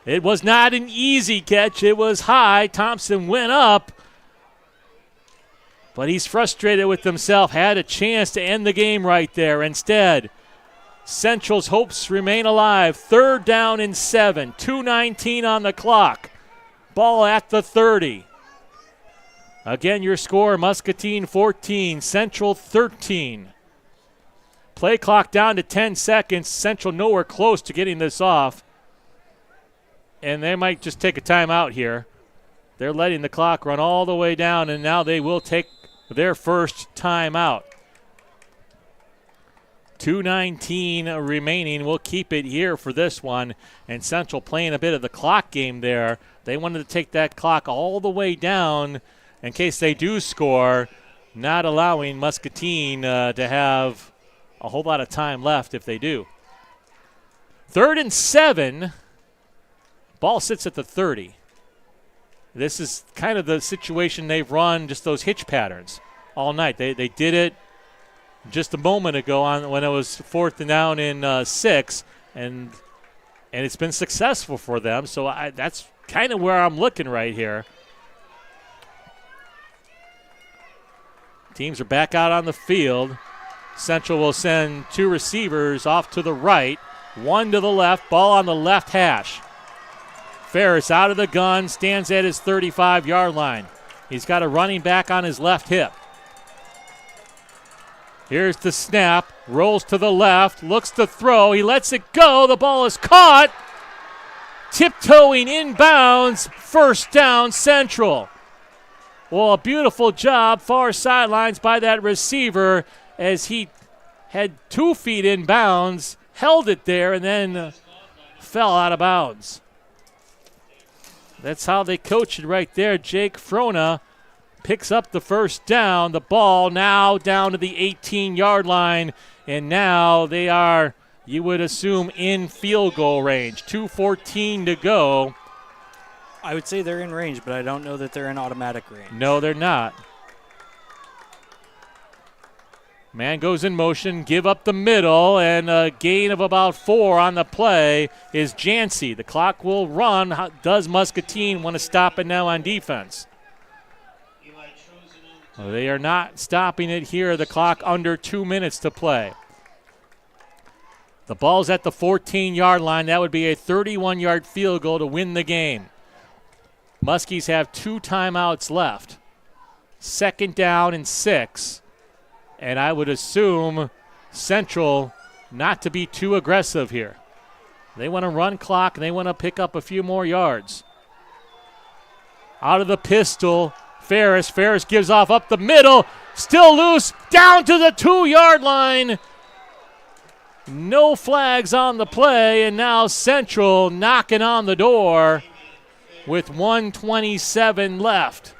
[SPEAKER 1] It was not an easy catch. It was high. Thompson went up, but he's frustrated with himself. Had a chance to end the game right there. Instead, Central's hopes remain alive. 3rd down and 7. 2:19 on the clock. Ball at the 30. Again, your score, Muscatine 14, Central 13. Play clock down to 10 seconds. Central nowhere close to getting this off. And they might just take a timeout here. They're letting the clock run all the way down, and now they will take their first timeout. 2:19 remaining. We'll keep it here for this one. And Central playing a bit of the clock game there. They wanted to take that clock all the way down in case they do score, not allowing Muscatine to have a whole lot of time left if they do. 3rd and 7. Ball sits at the 30. This is kind of the situation they've run, just those hitch patterns all night. They did it just a moment ago when it was 4th and down in 6, and it's been successful for them. So that's kind of where I'm looking right here. Teams are back out on the field. Central will send 2 receivers off to the right, 1 to the left, ball on the left hash. Ferris out of the gun, stands at his 35-yard line. He's got a running back on his left hip. Here's the snap, rolls to the left, looks to throw, he lets it go, the ball is caught. Tiptoeing inbounds, 1st down Central. Well, a beautiful job, far sidelines by that receiver as he had 2 feet in bounds, held it there, and then fell out of bounds. That's how they coach it right there. Jake Frona picks up the 1st down. The ball now down to the 18-yard line, and now they are, you would assume, in field goal range. 2:14 to go.
[SPEAKER 8] I would say they're in range, but I don't know that they're in automatic range.
[SPEAKER 1] No, they're not. Man goes in motion, give up the middle, and a gain of about 4 on the play is Jancy. The clock will run. Does Muscatine want to stop it now on defense? Well, they are not stopping it here. The clock under 2 minutes to play. The ball's at the 14-yard line. That would be a 31-yard field goal to win the game. Muskies have 2 timeouts left. 2nd down and 6. And I would assume Central not to be too aggressive here. They want to run clock, and they want to pick up a few more yards. Out of the pistol, Ferris. Ferris gives off up the middle. Still loose, down to the 2-yard line. No flags on the play, and now Central knocking on the door with 1:27 left.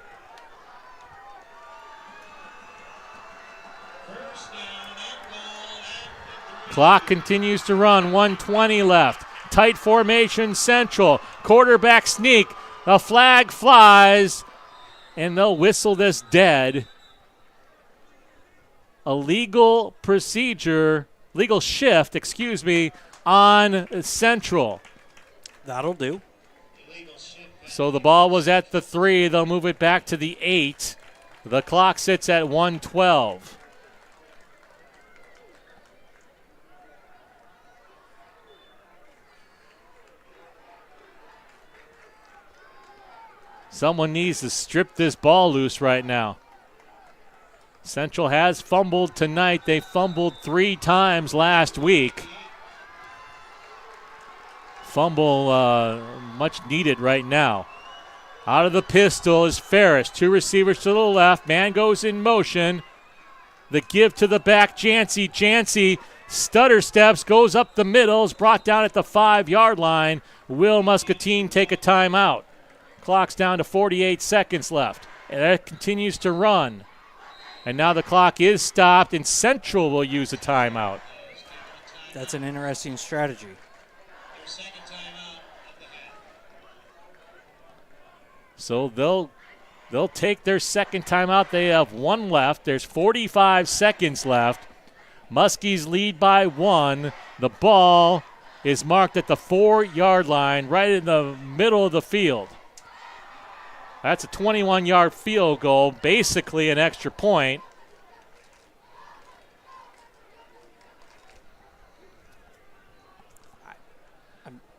[SPEAKER 1] Clock continues to run, 1:20 left. Tight formation Central. Quarterback sneak. A flag flies, and they'll whistle this dead. a legal shift, on Central.
[SPEAKER 8] That'll do.
[SPEAKER 1] So the ball was at the 3. They'll move it back to the 8. The clock sits at 1:12. Someone needs to strip this ball loose right now. Central has fumbled tonight. They fumbled 3 times last week. Fumble much needed right now. Out of the pistol is Ferris. 2 receivers to the left. Man goes in motion. The give to the back, Jancy. Jancy stutter steps, goes up the middle, is brought down at the 5-yard line. Will Muscatine take a timeout? Clock's down to 48 seconds left. And that continues to run. And now the clock is stopped, and Central will use a timeout.
[SPEAKER 8] That's an interesting strategy.
[SPEAKER 1] So they'll take their second timeout. They have 1 left. There's 45 seconds left. Muskies lead by 1. The ball is marked at the 4-yard line, right in the middle of the field. That's a 21-yard field goal, basically an extra point.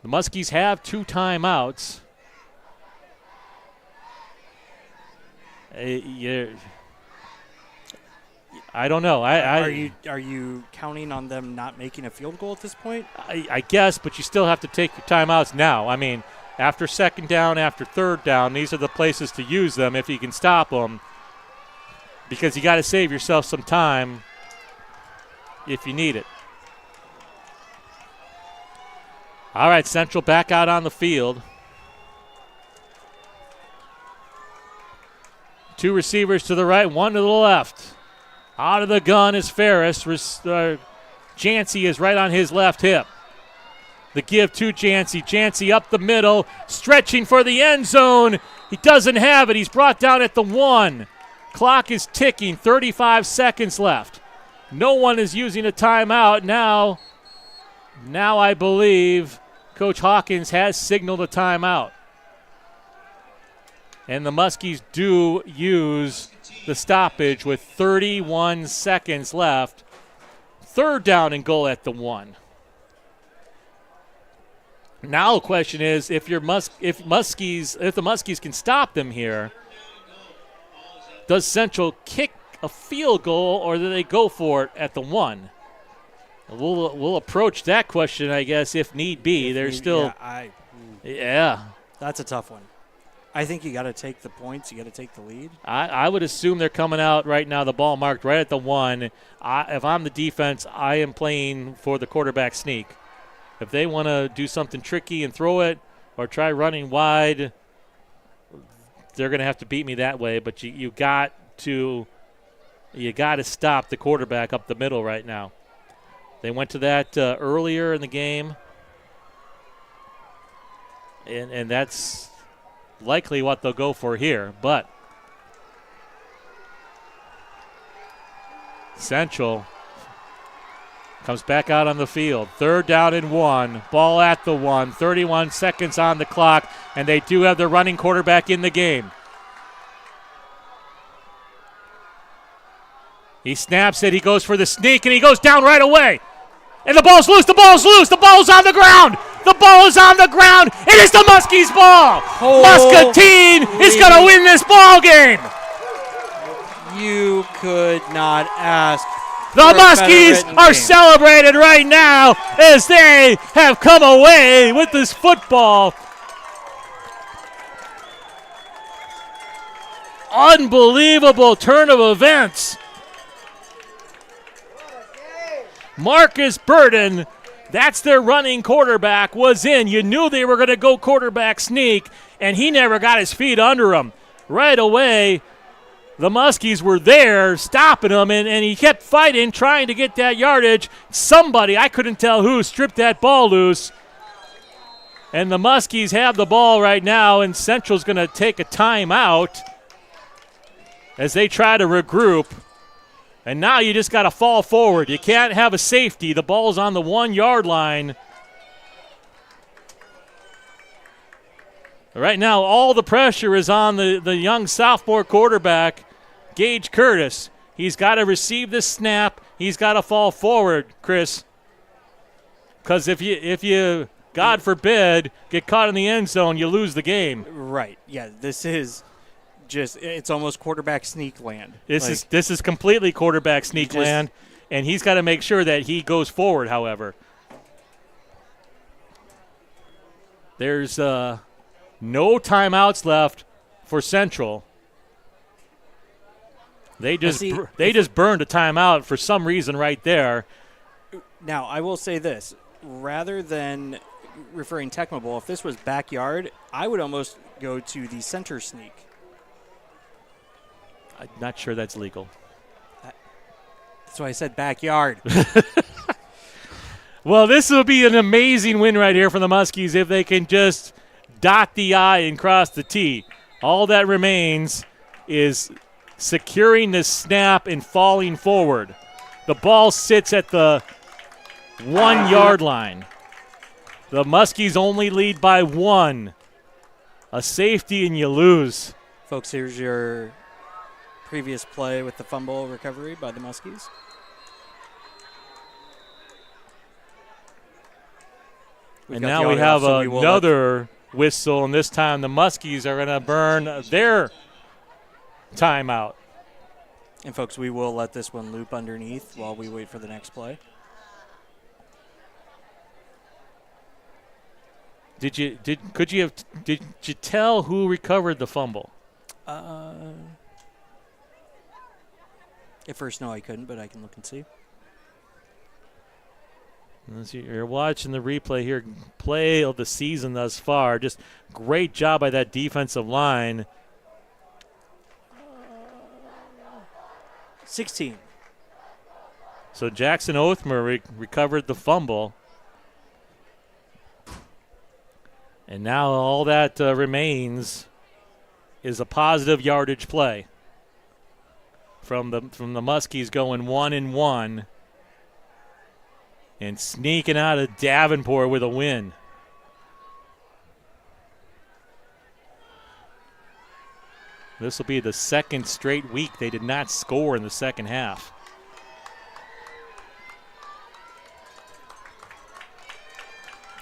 [SPEAKER 1] The Muskies have 2 timeouts. I don't know.
[SPEAKER 8] Are you counting on them not making a field goal at this point?
[SPEAKER 1] I guess, but you still have to take your timeouts now. I mean, after second down, after third down, these are the places to use them if you can stop them, because you got to save yourself some time if you need it. All right, Central back out on the field. 2 receivers to the right, 1 to the left. Out of the gun is Ferris. Jancy is right on his left hip. The give to Jancy. Jancy up the middle, stretching for the end zone. He doesn't have it. He's brought down at the 1. Clock is ticking, 35 seconds left. No one is using a timeout. Now I believe Coach Hawkins has signaled a timeout. And the Muskies do use the stoppage with 31 seconds left. 3rd down and goal at the 1. Now the question is, if the Muskies can stop them here, does Central kick a field goal or do they go for it at the 1? We'll approach that question, I guess, if need be. There's still,
[SPEAKER 8] that's a tough one. I think you got to take the points. You got to take the lead.
[SPEAKER 1] I would assume they're coming out right now, the ball marked right at the 1. If I'm the defense, I am playing for the quarterback sneak. If they want to do something tricky and throw it or try running wide, they're going to have to beat me that way. But you got to stop the quarterback up the middle right now. They went to that earlier in the game, and that's likely what they'll go for here. But Central comes back out on the field. 3rd down and 1. Ball at the 1. 31 seconds on the clock, and they do have their running quarterback in the game. He snaps it. He goes for the sneak, and he goes down right away. And the ball's loose. The ball's loose. The ball's on the ground. The ball is on the ground. It is the Muskies' ball. Muscatine is going to win this ball game.
[SPEAKER 8] You could not ask.
[SPEAKER 1] The Muskies are celebrated right now as they have come away with this football. Unbelievable turn of events. Marcus Burden, that's their running quarterback, was in. You knew they were going to go quarterback sneak, and he never got his feet under him. Right away, the Muskies were there stopping him, and he kept fighting, trying to get that yardage. Somebody, I couldn't tell who, stripped that ball loose. And the Muskies have the ball right now, and Central's going to take a timeout as they try to regroup. And now you just got to fall forward. You can't have a safety. The ball's on the 1 yard line. Right now, all the pressure is on the young sophomore quarterback, Gage Curtis. He's got to receive this snap. He's got to fall forward, Chris. Because if you, God forbid, get caught in the end zone, you lose the game.
[SPEAKER 8] Right. Yeah, this is it's almost quarterback sneak land.
[SPEAKER 1] This is completely quarterback sneak land, and he's got to make sure that he goes forward, however. There's no timeouts left for Central. They just burned a timeout for some reason right there.
[SPEAKER 8] Now, I will say this. Rather than referring Tecmo Bowl, if this was backyard, I would almost go to the center sneak.
[SPEAKER 1] I'm not sure that's legal.
[SPEAKER 8] That's why I said backyard.
[SPEAKER 1] Well, this will be an amazing win right here for the Muskies if they can just dot the I and cross the T. All that remains is securing the snap and falling forward. The ball sits at the 1 yard line. The Muskies only lead by 1. A safety and you lose.
[SPEAKER 8] Folks, here's your previous play with the fumble recovery by the Muskies.
[SPEAKER 1] And now we have another whistle, and this time the Muskies are going to burn their timeout.
[SPEAKER 8] And, folks, we will let this one loop underneath while we wait for the next play.
[SPEAKER 1] Did you tell who recovered the fumble?
[SPEAKER 8] At first, no, I couldn't, but I can look and see.
[SPEAKER 1] You're watching the replay here. Play of the season thus far. Just great job by that defensive line.
[SPEAKER 8] 16.
[SPEAKER 1] So Jackson Othmer recovered the fumble. And now all that remains is a positive yardage play from the Muskies going 1-1 and sneaking out of Davenport with a win. This will be the second straight week they did not score in the second half.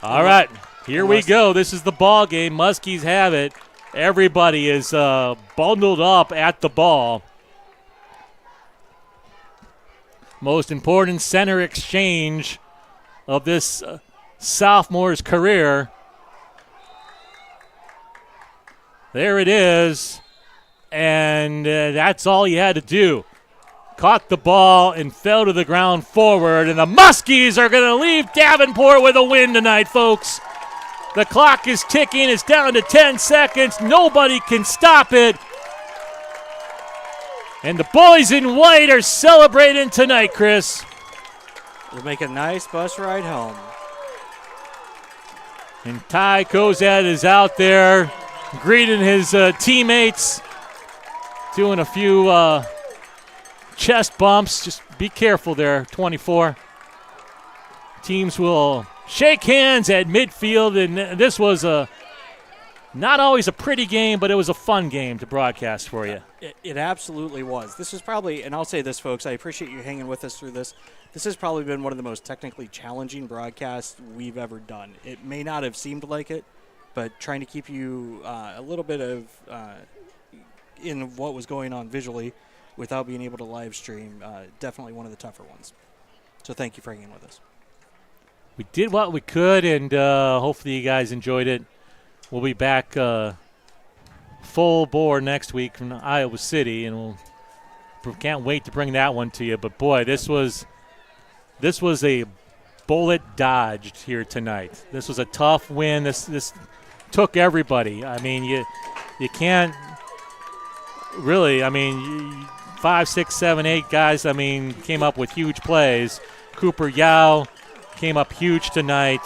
[SPEAKER 1] All right, here we go. This is the ball game. Muskies have it. Everybody is bundled up at the ball. Most important center exchange of this sophomore's career. There it is. And that's all you had to do. Caught the ball and fell to the ground forward. And the Muskies are going to leave Davenport with a win tonight, folks. The clock is ticking. It's down to 10 seconds. Nobody can stop it. And the boys in white are celebrating tonight, Chris.
[SPEAKER 8] They'll make a nice bus ride home.
[SPEAKER 1] And Ty Kozad is out there greeting his teammates, doing a few chest bumps. Just be careful there, 24. Teams will shake hands at midfield, and this was not always a pretty game, but it was a fun game to broadcast for you.
[SPEAKER 8] It absolutely was. This is probably, and I'll say this, folks, I appreciate you hanging with us through this. This has probably been one of the most technically challenging broadcasts we've ever done. It may not have seemed like it, but trying to keep you a little bit of in what was going on visually without being able to live stream, definitely one of the tougher ones. So thank you for hanging with us.
[SPEAKER 1] We did what we could, and hopefully you guys enjoyed it. We'll be back full bore next week from Iowa City, and we can't wait to bring that one to you. But, boy, this was a bullet dodged here tonight. This was a tough win. This took everybody. I mean, you can't really, 5, 6, 7, 8 guys, came up with huge plays. Cooper Yao came up huge tonight.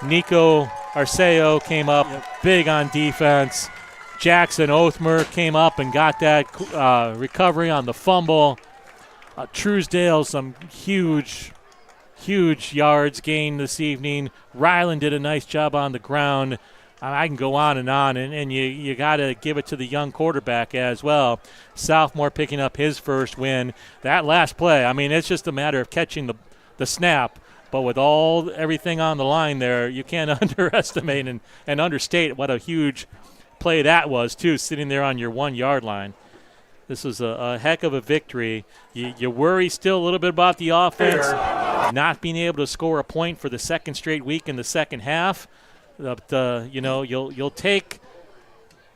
[SPEAKER 1] Nico Arceo came up big on defense. Jackson Othmer came up and got that recovery on the fumble. Truesdale, some huge yards gained this evening. Ryland did a nice job on the ground. I can go on, and you got to give it to the young quarterback as well. Sophomore picking up his first win. That last play, I mean, it's just a matter of catching the snap. But with everything on the line there, you can't underestimate and understate what a huge play that was, too, sitting there on your 1 yard line. This was a heck of a victory. You worry still a little bit about the offense, not being able to score a point for the second straight week in the second half. But, you'll take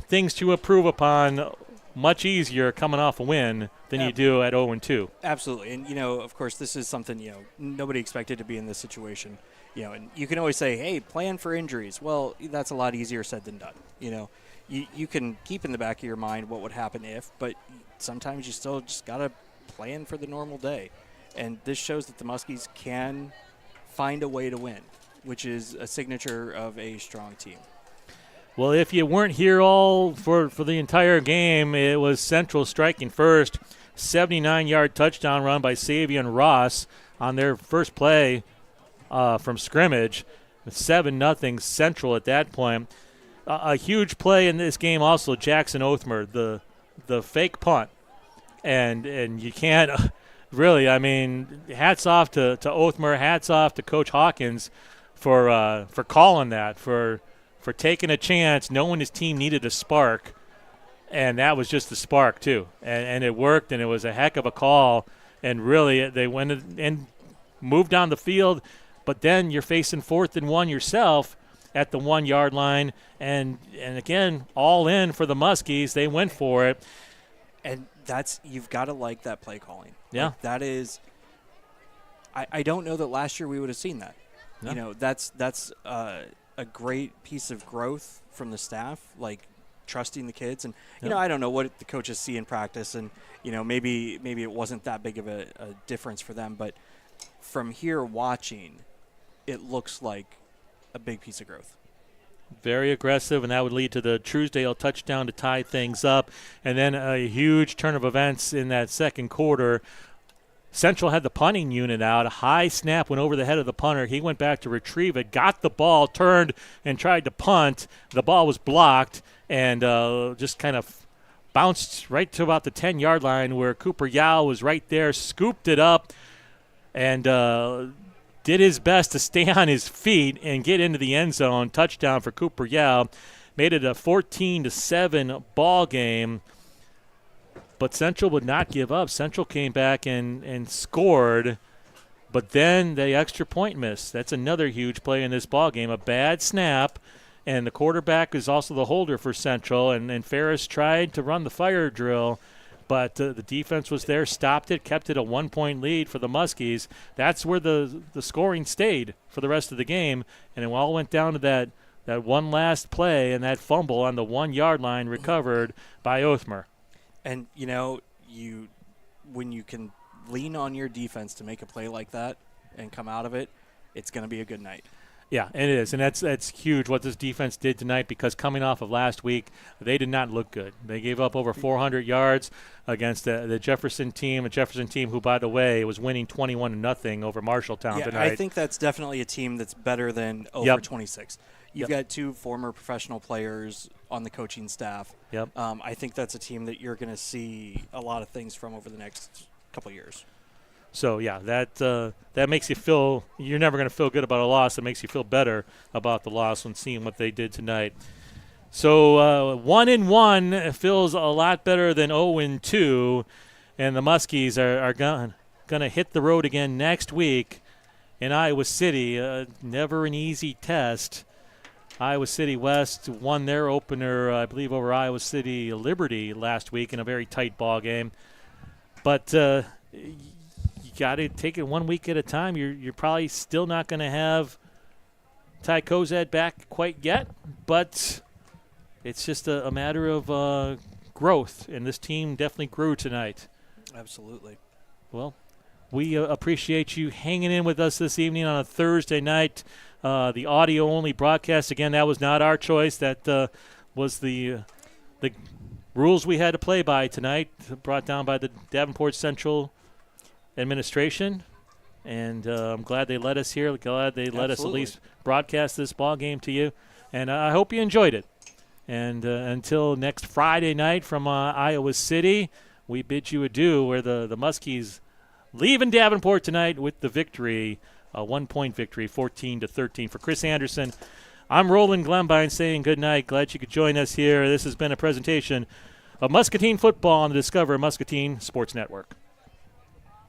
[SPEAKER 1] things to improve upon much easier coming off a win than you do at 0-2.
[SPEAKER 8] Absolutely. And, of course, this is something, nobody expected to be in this situation. And you can always say, hey, plan for injuries. Well, that's a lot easier said than done. You can keep in the back of your mind what would happen if, but sometimes you still just got to plan for the normal day. And this shows that the Muskies can find a way to win, which is a signature of a strong team.
[SPEAKER 1] Well, if you weren't here all for the entire game, it was Central striking first. 79-yard touchdown run by Savion Ross on their first play from scrimmage. 7-0 Central at that point. A huge play in this game also, Jackson Othmer, the fake punt. And you can't really, I mean, hats off to Othmer, hats off to Coach Hawkins for calling that, for taking a chance, knowing his team needed a spark. And that was just the spark, too. And it worked, and it was a heck of a call. And really, they went and moved down the field. But then you're facing 4th and 1 yourself at the 1 yard line. And again, all in for the Muskies. They went for it.
[SPEAKER 8] And you've got to like that play calling.
[SPEAKER 1] Yeah.
[SPEAKER 8] Like that is, I don't know that last year we would have seen that.
[SPEAKER 1] No.
[SPEAKER 8] That's a great piece of growth from the staff, like trusting the kids. And, I don't know what the coaches see in practice. And, maybe it wasn't that big of a difference for them. But from here watching, it looks like a big piece of growth.
[SPEAKER 1] Very aggressive, and that would lead to the Truesdale touchdown to tie things up. And then a huge turn of events in that second quarter. Central had the punting unit out. A high snap went over the head of the punter. He went back to retrieve it, got the ball, turned, and tried to punt. The ball was blocked and just kind of bounced right to about the 10-yard line where Cooper Yao was right there, scooped it up, and did his best to stay on his feet and get into the end zone. Touchdown for Cooper Yao. Made it a 14-7 ball game. But Central would not give up. Central came back and scored. But then the extra point miss. That's another huge play in this ball game. A bad snap. And the quarterback is also the holder for Central. And Ferris tried to run the fire drill. But the defense was there, stopped it, kept it a 1-point lead for the Muskies. That's where the scoring stayed for the rest of the game. And it all went down to that one last play and that fumble on the 1 yard line recovered by Othmer.
[SPEAKER 8] And, when you can lean on your defense to make a play like that and come out of it, it's going to be a good night.
[SPEAKER 1] Yeah, it is, and that's huge what this defense did tonight because coming off of last week, they did not look good. They gave up over 400 yards against the Jefferson team, who, by the way, was winning 21-0 over Marshalltown tonight.
[SPEAKER 8] I think that's definitely a team that's better than over 26. You've got 2 former professional players on the coaching staff.
[SPEAKER 1] Yep.
[SPEAKER 8] I think that's a team that you're going to see a lot of things from over the next couple of years.
[SPEAKER 1] So, yeah, that makes you feel – you're never going to feel good about a loss. It makes you feel better about the loss when seeing what they did tonight. So 1-1 feels a lot better than 0-2, and the Muskies are going to hit the road again next week in Iowa City. Never an easy test. Iowa City West won their opener, I believe, over Iowa City Liberty last week in a very tight ball game. But you got to take it 1 week at a time. You're probably still not going to have Ty Kozad back quite yet, but it's just a matter of growth, and this team definitely grew tonight.
[SPEAKER 8] Absolutely.
[SPEAKER 1] Well, we appreciate you hanging in with us this evening on a Thursday night. The audio-only broadcast, again, that was not our choice. That was the rules we had to play by tonight, brought down by the Davenport Central administration, and I'm glad they let us here. Glad they let us at least broadcast this ball game to you, and I hope you enjoyed it. And until next Friday night from Iowa City, we bid you adieu, where the Muskies leaving Davenport tonight with the victory, a 1-point victory, 14-13. For Chris Anderson, I'm Roland Glenbine saying good night. Glad you could join us here. This has been a presentation of Muscatine football on the Discover Muscatine Sports Network.